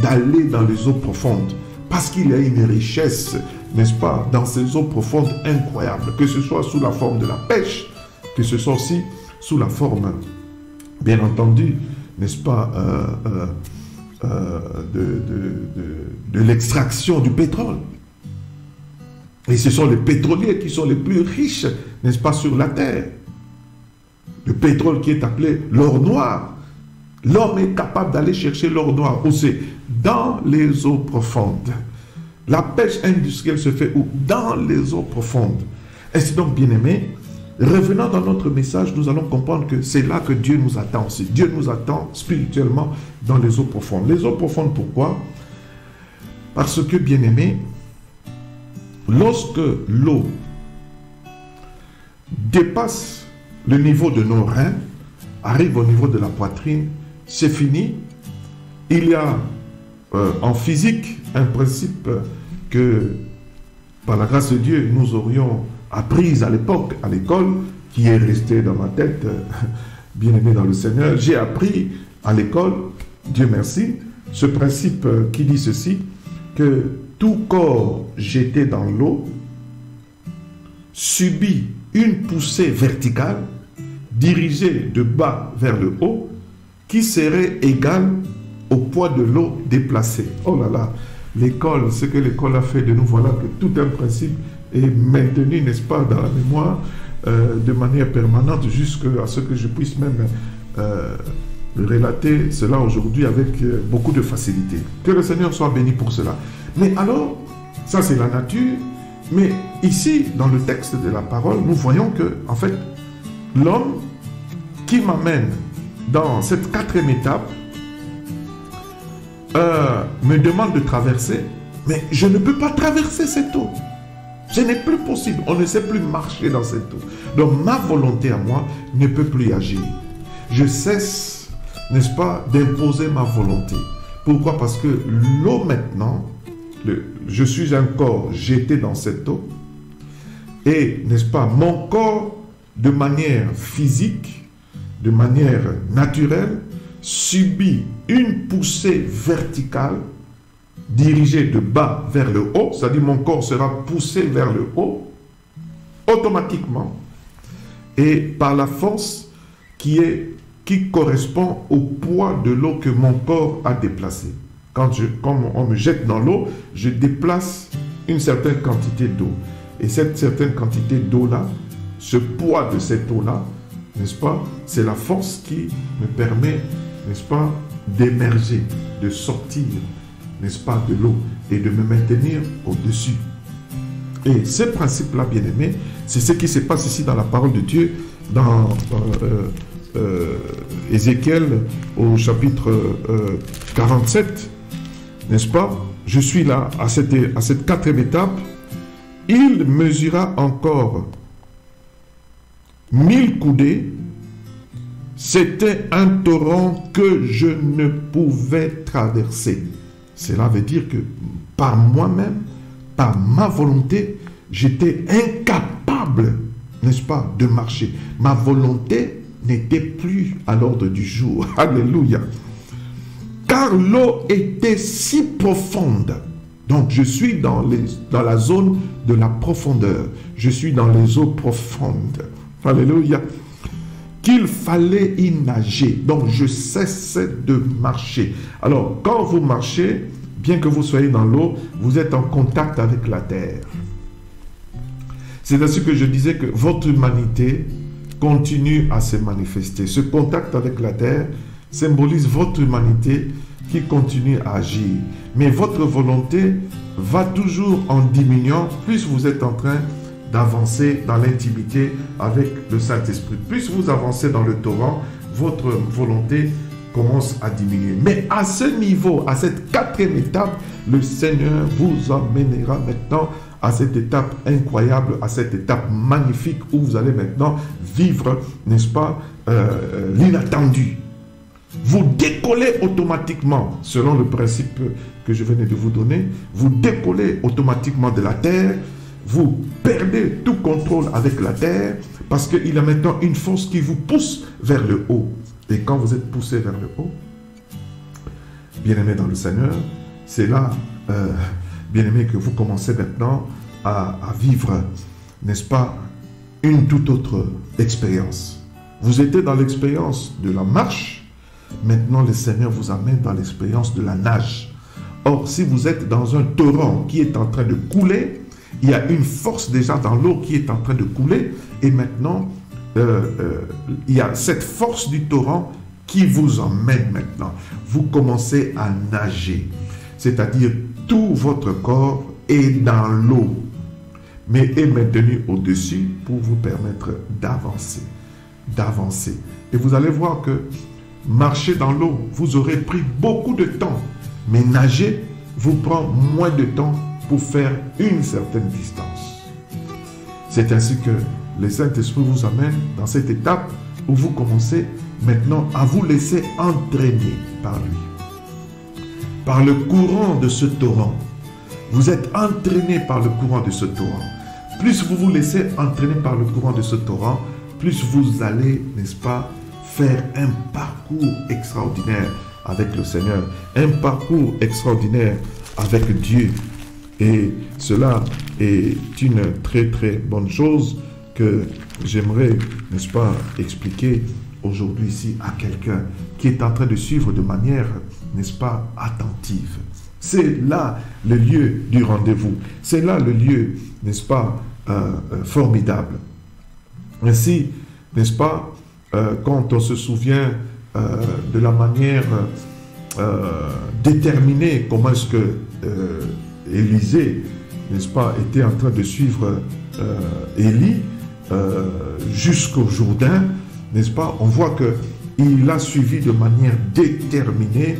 d'aller dans les eaux profondes, parce qu'il y a une richesse, n'est-ce pas, dans ces eaux profondes incroyables, que ce soit sous la forme de la pêche, que ce soit aussi sous la forme, bien entendu, n'est-ce pas, de l'extraction du pétrole. Et ce sont les pétroliers qui sont les plus riches, n'est-ce pas, sur la terre. Le pétrole qui est appelé l'or noir. L'homme est capable d'aller chercher l'or noir aussi dans les eaux profondes. La pêche industrielle se fait où? Dans les eaux profondes. Ainsi donc, bien-aimés, revenant dans notre message, nous allons comprendre que c'est là que Dieu nous attend aussi. Dieu nous attend spirituellement dans les eaux profondes. Les eaux profondes, pourquoi? Parce que, bien-aimés, lorsque l'eau dépasse le niveau de nos reins, arrive au niveau de la poitrine, c'est fini. Il y a en physique un principe que, par la grâce de Dieu, nous aurions appris à l'époque, à l'école, qui est resté dans ma tête, bien aimé dans le Seigneur. J'ai appris à l'école, Dieu merci, ce principe qui dit ceci, que tout corps jeté dans l'eau subit une poussée verticale dirigée de bas vers le haut qui serait égale au poids de l'eau déplacée. Oh là là, l'école, ce que l'école a fait de nous, voilà que tout un principe est maintenu, n'est-ce pas, dans la mémoire de manière permanente jusqu'à ce que je puisse même relater cela aujourd'hui avec beaucoup de facilité. Que le Seigneur soit béni pour cela. Mais alors, ça c'est la nature, mais ici, dans le texte de la parole, nous voyons que, en fait, l'homme qui m'amène dans cette quatrième étape me demande de traverser, mais je ne peux pas traverser cette eau. Ce n'est plus possible. On ne sait plus marcher dans cette eau. Donc ma volonté à moi ne peut plus agir. Je cesse, n'est-ce pas, d'imposer ma volonté. Pourquoi? Parce que l'eau maintenant, je suis un corps jeté dans cette eau. Et, n'est-ce pas, mon corps, de manière physique, de manière naturelle, subit une poussée verticale dirigée de bas vers le haut, c'est-à-dire mon corps sera poussé vers le haut, automatiquement, et par la force qui correspond au poids de l'eau que mon corps a déplacé. Quand on me jette dans l'eau, je déplace une certaine quantité d'eau. Et cette certaine quantité d'eau-là, ce poids de cette eau-là, n'est-ce pas, c'est la force qui me permet, n'est-ce pas, d'émerger, de sortir, n'est-ce pas, de l'eau et de me maintenir au-dessus. Et ce principe-là, bien-aimé, c'est ce qui se passe ici dans la parole de Dieu, dans Ézéchiel au chapitre 47, n'est-ce pas? Je suis là à cette quatrième étape. Il mesura encore 1000 coudées. C'était un torrent que je ne pouvais traverser. Cela veut dire que par moi-même, par ma volonté, j'étais incapable, n'est-ce pas, de marcher. Ma volonté n'était plus à l'ordre du jour. Alléluia. Car l'eau était si profonde. Donc, je suis dans la zone de la profondeur. Je suis dans les eaux profondes. Alléluia. Qu'il fallait y nager. Donc, je cessais de marcher. Alors, quand vous marchez, bien que vous soyez dans l'eau, vous êtes en contact avec la terre. C'est ainsi que je disais que votre humanité continue à se manifester. Ce contact avec la terre symbolise votre humanité qui continue à agir. Mais votre volonté va toujours en diminuant plus vous êtes en train d'avancer dans l'intimité avec le Saint-Esprit. Plus vous avancez dans le torrent, votre volonté commence à diminuer. Mais à ce niveau, à cette quatrième étape, le Seigneur vous emmènera maintenant à cette étape incroyable, à cette étape magnifique où vous allez maintenant vivre, n'est-ce pas, l'inattendu. Vous décollez automatiquement, selon le principe que je venais de vous donner, vous décollez automatiquement de la terre, vous perdez tout contrôle avec la terre, parce qu'il y a maintenant une force qui vous pousse vers le haut. Et quand vous êtes poussé vers le haut, bien-aimé dans le Seigneur, c'est là, bien-aimé, que vous commencez maintenant à vivre, n'est-ce pas, une toute autre expérience. Vous étiez dans l'expérience de la marche, maintenant le Seigneur vous amène dans l'expérience de la nage. Or, si vous êtes dans un torrent qui est en train de couler, il y a une force déjà dans l'eau qui est en train de couler, et maintenant, il y a cette force du torrent qui vous emmène maintenant. Vous commencez à nager, c'est-à-dire tout votre corps est dans l'eau, mais est maintenu au-dessus pour vous permettre d'avancer, d'avancer. Et vous allez voir que marcher dans l'eau, vous aurez pris beaucoup de temps, mais nager vous prend moins de temps pour faire une certaine distance. C'est ainsi que le Saint-Esprit vous amène dans cette étape où vous commencez maintenant à vous laisser entraîner par lui. Par le courant de ce torrent. Vous êtes entraîné par le courant de ce torrent. Plus vous vous laissez entraîner par le courant de ce torrent, plus vous allez, n'est-ce pas, faire un parcours extraordinaire avec le Seigneur. Un parcours extraordinaire avec Dieu. Et cela est une très très bonne chose que j'aimerais, n'est-ce pas, expliquer aujourd'hui ici à quelqu'un qui est en train de suivre de manière, n'est-ce pas, attentive. C'est là le lieu du rendez-vous. C'est là le lieu, n'est-ce pas, formidable. Ainsi, n'est-ce pas, quand on se souvient de la manière déterminée, comment est-ce que Élisée, n'est-ce pas, était en train de suivre Élie jusqu'au Jourdain, n'est-ce pas, on voit qu'il a suivi de manière déterminée,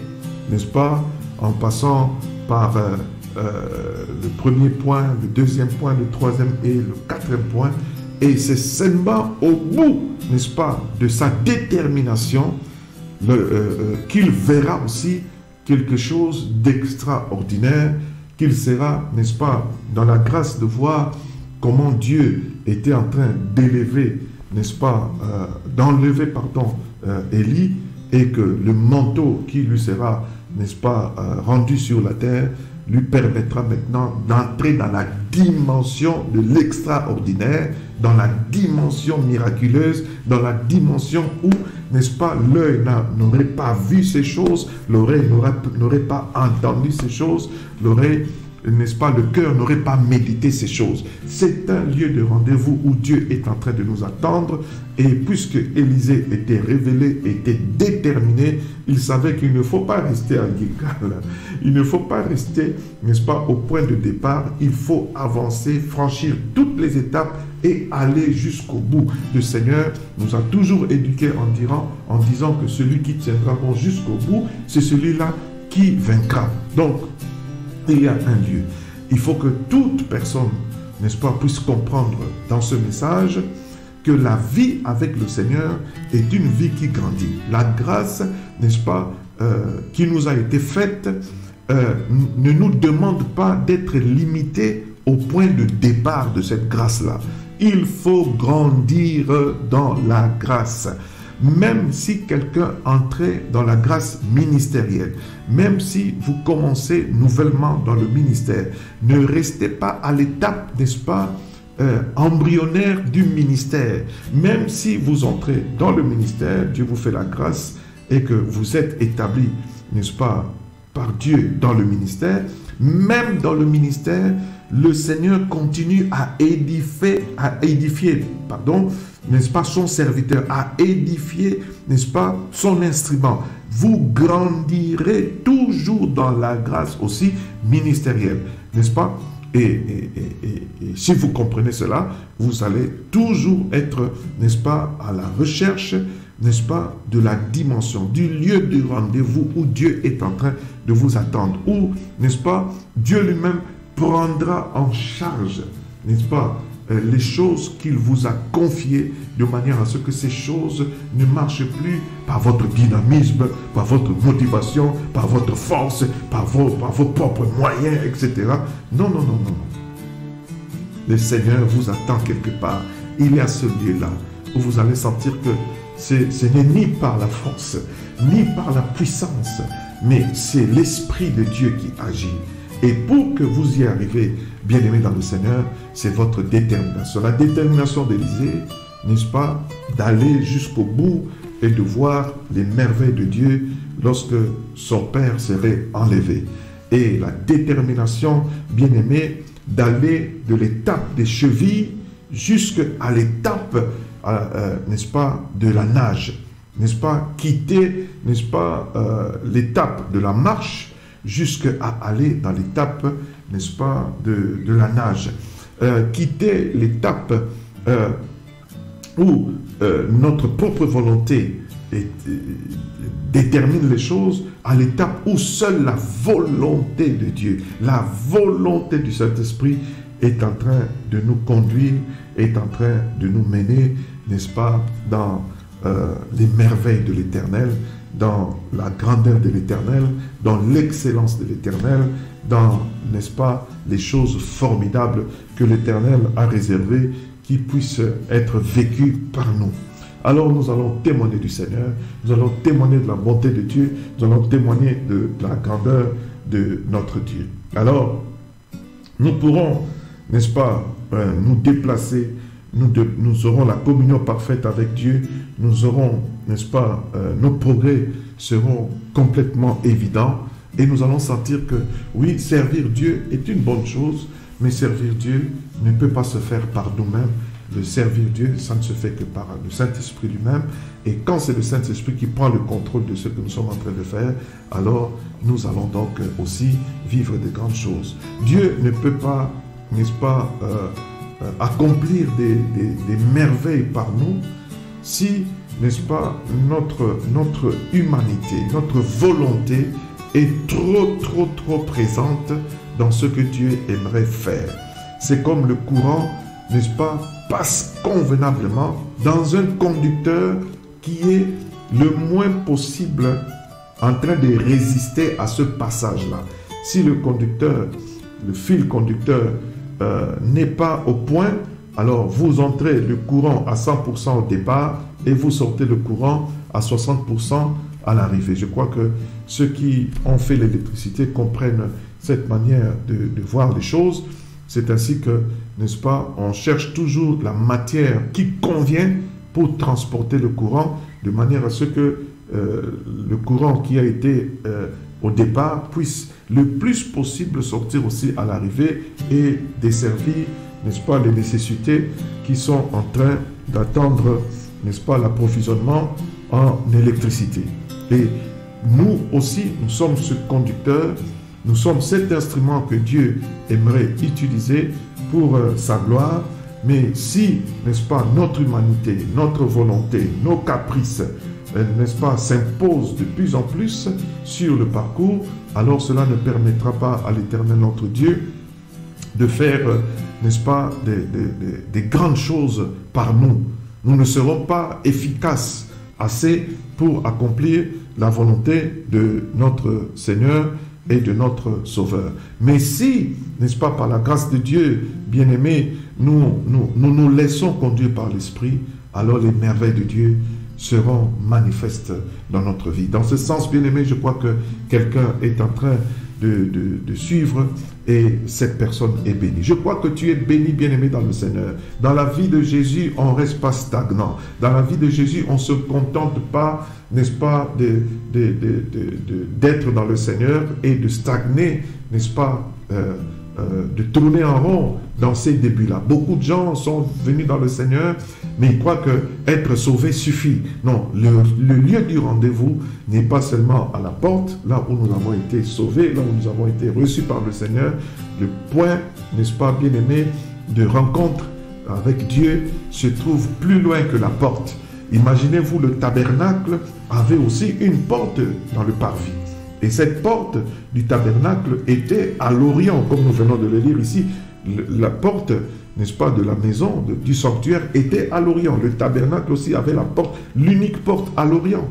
n'est-ce pas, en passant par le premier point, le deuxième point, le troisième et le quatrième point. Et c'est seulement au bout, n'est-ce pas, de sa détermination qu'il verra aussi quelque chose d'extraordinaire, qu'il sera, n'est-ce pas, dans la grâce de voir comment Dieu était en train d'élever, n'est-ce pas, d'enlever, pardon, Élie, et que le manteau qui lui sera, n'est-ce pas, rendu sur la terre, lui permettra maintenant d'entrer dans la dimension de l'extraordinaire, dans la dimension miraculeuse, dans la dimension où, n'est-ce pas, l'œil n'aurait pas vu ces choses, l'oreille n'aurait pas entendu ces choses, l'oreille, n'est-ce pas, le cœur n'aurait pas médité ces choses. C'est un lieu de rendez-vous où Dieu est en train de nous attendre. Et puisque Élisée était révélé, était déterminé, il savait qu'il ne faut pas rester à Gilgal. Il ne faut pas rester, n'est-ce pas, au point de départ. Il faut avancer, franchir toutes les étapes et aller jusqu'au bout. Le Seigneur nous a toujours éduqués en disant que celui qui tiendra bon jusqu'au bout, c'est celui-là qui vaincra. Donc, il y a un lieu. Il faut que toute personne, n'est-ce pas, puisse comprendre dans ce message que la vie avec le Seigneur est une vie qui grandit. La grâce, n'est-ce pas, qui nous a été faite, ne nous demande pas d'être limité au point de départ de cette grâce-là. Il faut grandir dans la grâce. même si quelqu'un entrait dans la grâce ministérielle, même si vous commencez nouvellement dans le ministère, ne restez pas à l'étape, n'est-ce pas, embryonnaire du ministère. Même si vous entrez dans le ministère, Dieu vous fait la grâce et que vous êtes établi, n'est-ce pas, par Dieu dans le ministère, même dans le ministère, le Seigneur continue à édifier, n'est-ce pas, son serviteur, à édifier, n'est-ce pas, son instrument. Vous grandirez toujours dans la grâce aussi ministérielle, n'est-ce pas? Et si vous comprenez cela, vous allez toujours être, n'est-ce pas, à la recherche, n'est-ce pas, de la dimension, du lieu de rendez-vous où Dieu est en train de vous attendre, où, n'est-ce pas, Dieu lui-même prendra en charge, n'est-ce pas, les choses qu'il vous a confiées, de manière à ce que ces choses ne marchent plus par votre dynamisme, par votre motivation, par votre force, par vos propres moyens, etc. Non, non, non, non, non. Le Seigneur vous attend quelque part. Il est à ce lieu-là où vous allez sentir que ce n'est ni par la force, ni par la puissance, mais c'est l'Esprit de Dieu qui agit. Et pour que vous y arrivez, bien-aimés dans le Seigneur, c'est votre détermination. La détermination d'Élisée, n'est-ce pas, d'aller jusqu'au bout et de voir les merveilles de Dieu lorsque son père serait enlevé. Et la détermination, bien-aimés, d'aller de l'étape des chevilles jusqu'à l'étape, n'est-ce pas, de la nage. N'est-ce pas, quitter, n'est-ce pas, l'étape de la marche jusqu'à aller dans l'étape, n'est-ce pas, de la nage. Quitter l'étape où notre propre volonté détermine les choses, à l'étape où seule la volonté de Dieu, la volonté du Saint-Esprit est en train de nous conduire, est en train de nous mener, n'est-ce pas, dans les merveilles de l'Éternel, dans la grandeur de l'Éternel, dans l'excellence de l'Éternel, dans, n'est-ce pas, les choses formidables que l'Éternel a réservées qui puissent être vécues par nous. Alors nous allons témoigner du Seigneur, nous allons témoigner de la bonté de Dieu, nous allons témoigner de la grandeur de notre Dieu. Alors, nous pourrons, n'est-ce pas, nous déplacer, nous aurons la communion parfaite avec Dieu, nous aurons, n'est-ce pas, nos progrès seront complètement évidents et nous allons sentir que, oui, servir Dieu est une bonne chose, mais servir Dieu ne peut pas se faire par nous-mêmes. Le servir Dieu, ça ne se fait que par le Saint-Esprit lui-même. Et quand c'est le Saint-Esprit qui prend le contrôle de ce que nous sommes en train de faire, alors nous allons donc aussi vivre de grandes choses. Dieu ne peut pas, n'est-ce pas, accomplir des merveilles par nous si, n'est-ce pas, notre humanité, notre volonté est trop présente dans ce que Dieu aimerait faire. C'est comme le courant, n'est-ce pas, passe convenablement dans un conducteur qui est le moins possible en train de résister à ce passage-là. Si le conducteur, le fil conducteur n'est pas au point, alors vous entrez le courant à 100% au départ et vous sortez le courant à 60% à l'arrivée. Je crois que ceux qui ont fait l'électricité comprennent cette manière de voir les choses. C'est ainsi que, n'est-ce pas, on cherche toujours la matière qui convient pour transporter le courant, de manière à ce que le courant qui a été au départ puisse le plus possible sortir aussi à l'arrivée et desservir, n'est-ce pas, les nécessités qui sont en train d'attendre, n'est-ce pas, l'approvisionnement en électricité. Et nous aussi, nous sommes ce conducteur, nous sommes cet instrument que Dieu aimerait utiliser pour sa gloire. Mais si, n'est-ce pas, notre humanité, notre volonté, nos caprices, n'est-ce pas, s'imposent de plus en plus sur le parcours, alors cela ne permettra pas à l'Éternel notre Dieu de faire, n'est-ce pas, des grandes choses par nous. Nous ne serons pas efficaces assez pour accomplir la volonté de notre Seigneur et de notre Sauveur. Mais si, n'est-ce pas, par la grâce de Dieu, bien-aimés, nous laissons conduire par l'Esprit, alors les merveilles de Dieu seront manifestes dans notre vie. Dans ce sens, bien-aimé, je crois que quelqu'un est en train de suivre et cette personne est bénie. Je crois que tu es béni, bien-aimé, dans le Seigneur. Dans la vie de Jésus, on ne reste pas stagnant. Dans la vie de Jésus, on ne se contente pas, n'est-ce pas, d'être dans le Seigneur et de stagner, n'est-ce pas, de tourner en rond dans ces débuts-là. Beaucoup de gens sont venus dans le Seigneur, mais ils croient que être sauvé suffit. Non, le lieu du rendez-vous n'est pas seulement à la porte, là où nous avons été sauvés, là où nous avons été reçus par le Seigneur. Le point, n'est-ce pas, bien-aimé, de rencontre avec Dieu se trouve plus loin que la porte. Imaginez-vous, le tabernacle avait aussi une porte dans le parvis. Et cette porte du tabernacle était à l'Orient, comme nous venons de le lire ici. La porte, n'est-ce pas, de la maison, du sanctuaire était à l'Orient. Le tabernacle aussi avait la porte, l'unique porte à l'Orient.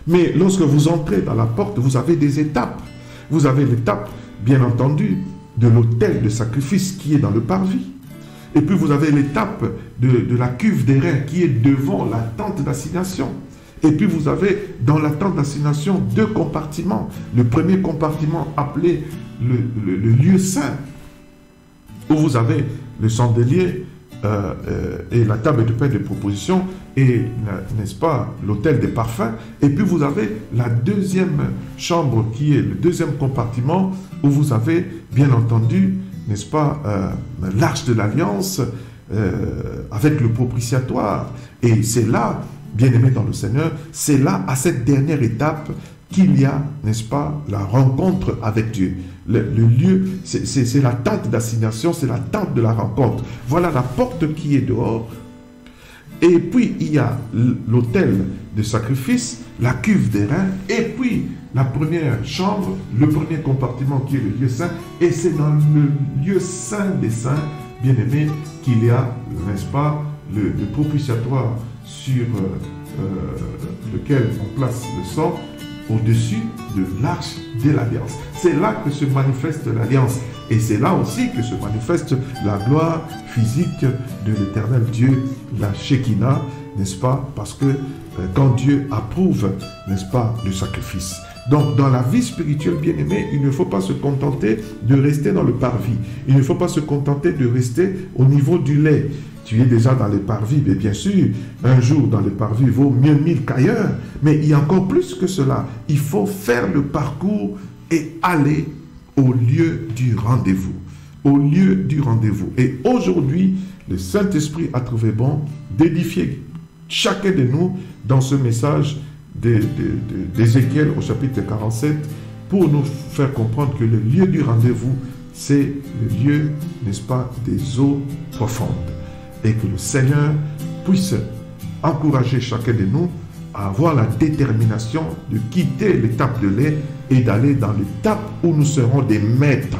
Mais lorsque vous entrez dans la porte, vous avez des étapes. Vous avez l'étape, bien entendu, de l'autel de sacrifice qui est dans le parvis. Et puis vous avez l'étape de la cuve d'airain qui est devant la tente d'assignation. Et puis vous avez dans la tente d'assignation 2 compartiments. Le premier compartiment appelé le lieu saint, où vous avez le chandelier et la table de pain de proposition et, n'est-ce pas, l'autel des parfums. Et puis vous avez la deuxième chambre qui est le deuxième compartiment, où vous avez bien entendu, n'est-ce pas, l'arche de l'alliance avec le propitiatoire. Et c'est là, bien-aimé dans le Seigneur, c'est là, à cette dernière étape, qu'il y a, n'est-ce pas, la rencontre avec Dieu. Le lieu, c'est la tente d'assignation, c'est la tente de la rencontre. Voilà la porte qui est dehors. Et puis, il y a l'autel de sacrifice, la cuve d'airain, et puis la première chambre, le premier compartiment qui est le lieu saint, et c'est dans le lieu saint des saints, bien-aimé, qu'il y a, n'est-ce pas, le propitiatoire sur lequel on place le sang au-dessus de l'arche de l'alliance. C'est là que se manifeste l'alliance. Et c'est là aussi que se manifeste la gloire physique de l'éternel Dieu, la Shekinah, n'est-ce pas? Parce que quand Dieu approuve, n'est-ce pas, le sacrifice. Donc, dans la vie spirituelle, bien-aimée, il ne faut pas se contenter de rester dans le parvis. Il ne faut pas se contenter de rester au niveau du lait. Tu es déjà dans les parvis, mais bien sûr, un jour dans les parvis vaut mieux 1000 qu'ailleurs. Mais il y a encore plus que cela. Il faut faire le parcours et aller au lieu du rendez-vous. Au lieu du rendez-vous. Et aujourd'hui, le Saint-Esprit a trouvé bon d'édifier chacun de nous dans ce message d'Ézéchiel au chapitre 47 pour nous faire comprendre que le lieu du rendez-vous, c'est le lieu, n'est-ce pas, des eaux profondes. Et que le Seigneur puisse encourager chacun de nous à avoir la détermination de quitter l'étape de lait et d'aller dans l'étape où nous serons des maîtres.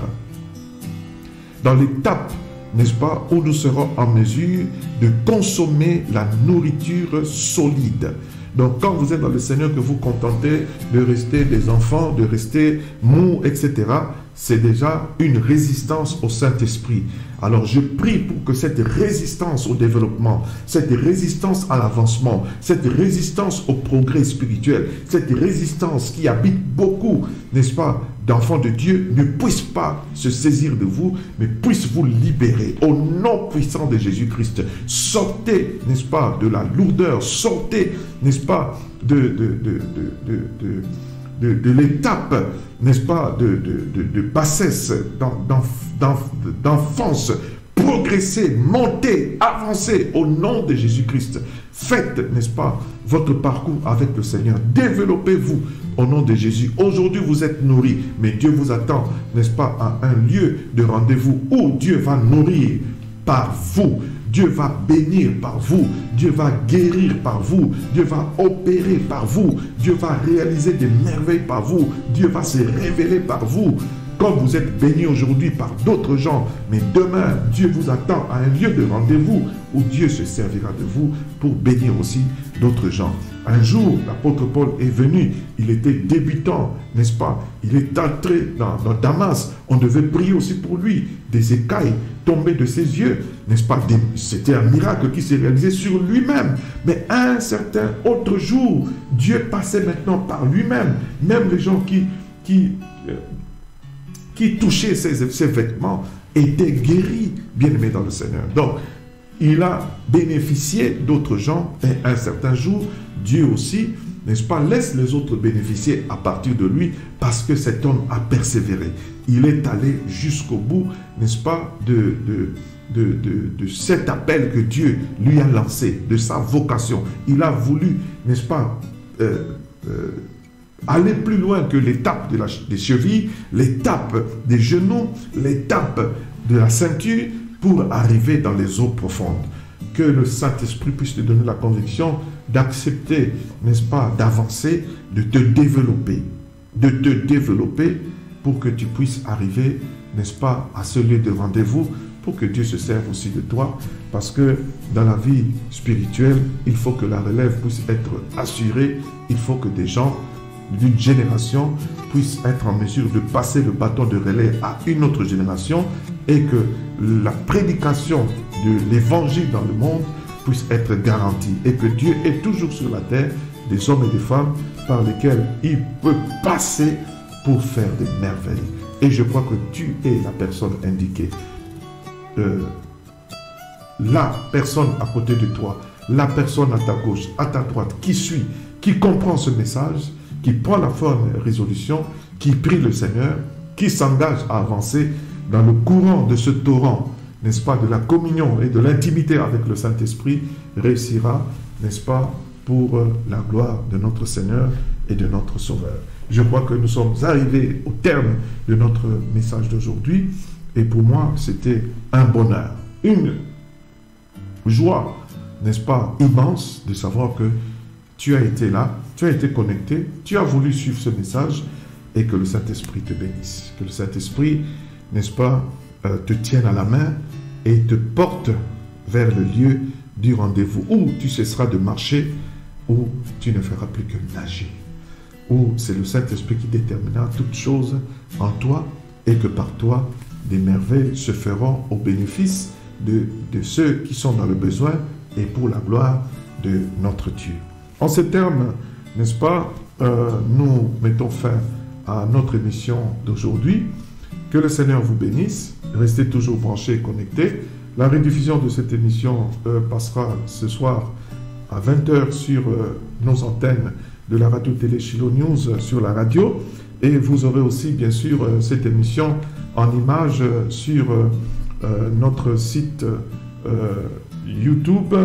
Dans l'étape, n'est-ce pas, où nous serons en mesure de consommer la nourriture solide. Donc quand vous êtes dans le Seigneur, que vous contentez de rester des enfants, de rester mous, etc., c'est déjà une résistance au Saint-Esprit. Alors je prie pour que cette résistance au développement, cette résistance à l'avancement, cette résistance au progrès spirituel, cette résistance qui habite beaucoup, n'est-ce pas, d'enfants de Dieu, ne puisse pas se saisir de vous, mais puisse vous libérer au nom puissant de Jésus-Christ. Sortez, n'est-ce pas, de la lourdeur, sortez, n'est-ce pas, de l'étape, n'est-ce pas, de bassesse, d'enfance, progressez, montez, avancez au nom de Jésus-Christ. Faites, n'est-ce pas, votre parcours avec le Seigneur. Développez-vous au nom de Jésus. Aujourd'hui, vous êtes nourris, mais Dieu vous attend, n'est-ce pas, à un lieu de rendez-vous où Dieu va nourrir par vous. Dieu va bénir par vous, Dieu va guérir par vous, Dieu va opérer par vous, Dieu va réaliser des merveilles par vous, Dieu va se révéler par vous. Comme vous êtes bénis aujourd'hui par d'autres gens, mais demain, Dieu vous attend à un lieu de rendez-vous où Dieu se servira de vous pour bénir aussi d'autres gens. Un jour, l'apôtre Paul est venu, il était débutant, n'est-ce pas? Il est entré dans Damas, on devait prier aussi pour lui. Des écailles tombaient de ses yeux, n'est-ce pas? C'était un miracle qui s'est réalisé sur lui-même. Mais un certain autre jour, Dieu passait maintenant par lui-même. Même les gens qui touchaient ses vêtements étaient guéris, bien-aimés dans le Seigneur. Donc, il a bénéficié d'autres gens, et un certain jour, Dieu aussi, n'est-ce pas, laisse les autres bénéficier à partir de lui, parce que cet homme a persévéré. Il est allé jusqu'au bout, n'est-ce pas, de cet appel que Dieu lui a lancé, de sa vocation. Il a voulu, n'est-ce pas, aller plus loin que l'étape des chevilles, l'étape des genoux, l'étape de la ceinture, pour arriver dans les eaux profondes. Que le Saint-Esprit puisse te donner la conviction d'accepter, n'est-ce pas, d'avancer, de te développer pour que tu puisses arriver, n'est-ce pas, à ce lieu de rendez-vous, pour que Dieu se serve aussi de toi, parce que dans la vie spirituelle, il faut que la relève puisse être assurée, il faut que des gens d'une génération puissent être en mesure de passer le bâton de relais à une autre génération, et que la prédication de l'évangile dans le monde puisse être garantie, et que Dieu est toujours sur la terre des hommes et des femmes par lesquels il peut passer pour faire des merveilles. Et je crois que tu es la personne indiquée. La personne à côté de toi, la personne à ta gauche, à ta droite, qui suit, qui comprend ce message, qui prend la forme résolution, qui prie le Seigneur, qui s'engage à avancer dans le courant de ce torrent, n'est-ce pas, de la communion et de l'intimité avec le Saint-Esprit, réussira, n'est-ce pas, pour la gloire de notre Seigneur et de notre Sauveur. Je crois que nous sommes arrivés au terme de notre message d'aujourd'hui, et pour moi, c'était un bonheur, une joie, n'est-ce pas, immense de savoir que tu as été là, tu as été connecté, tu as voulu suivre ce message, et que le Saint-Esprit te bénisse. Que le Saint-Esprit, n'est-ce pas, te tienne à la main et te porte vers le lieu du rendez-vous, où tu cesseras de marcher, où tu ne feras plus que nager, où c'est le Saint-Esprit qui déterminera toutes choses en toi, et que par toi, des merveilles se feront au bénéfice de ceux qui sont dans le besoin, et pour la gloire de notre Dieu. En ces termes, n'est-ce pas, nous mettons fin à notre émission d'aujourd'hui. Que le Seigneur vous bénisse. Restez toujours branchés et connectés. La rediffusion de cette émission passera ce soir à 20h sur nos antennes de la radio-télé Shiloh News sur la radio. Et vous aurez aussi, bien sûr, cette émission en images sur notre site YouTube,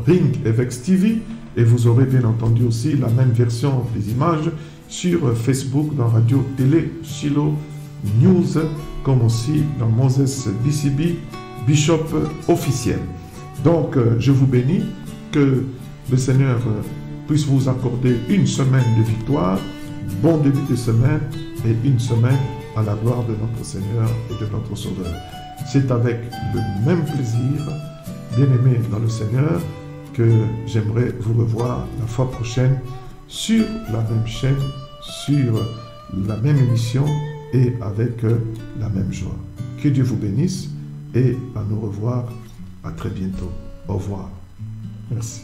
Ring FX TV. Et vous aurez bien entendu aussi la même version des images sur Facebook dans Radio Télé Shiloh News, comme aussi dans Moses BCB Bishop officiel. Donc je vous bénis, que le Seigneur puisse vous accorder une semaine de victoire, bon début de semaine, et une semaine à la gloire de notre Seigneur et de notre Sauveur. C'est avec le même plaisir, bien-aimés dans le Seigneur, que j'aimerais vous revoir la fois prochaine sur la même chaîne, sur la même émission et avec la même joie. Que Dieu vous bénisse et à nous revoir à très bientôt. Au revoir. Merci.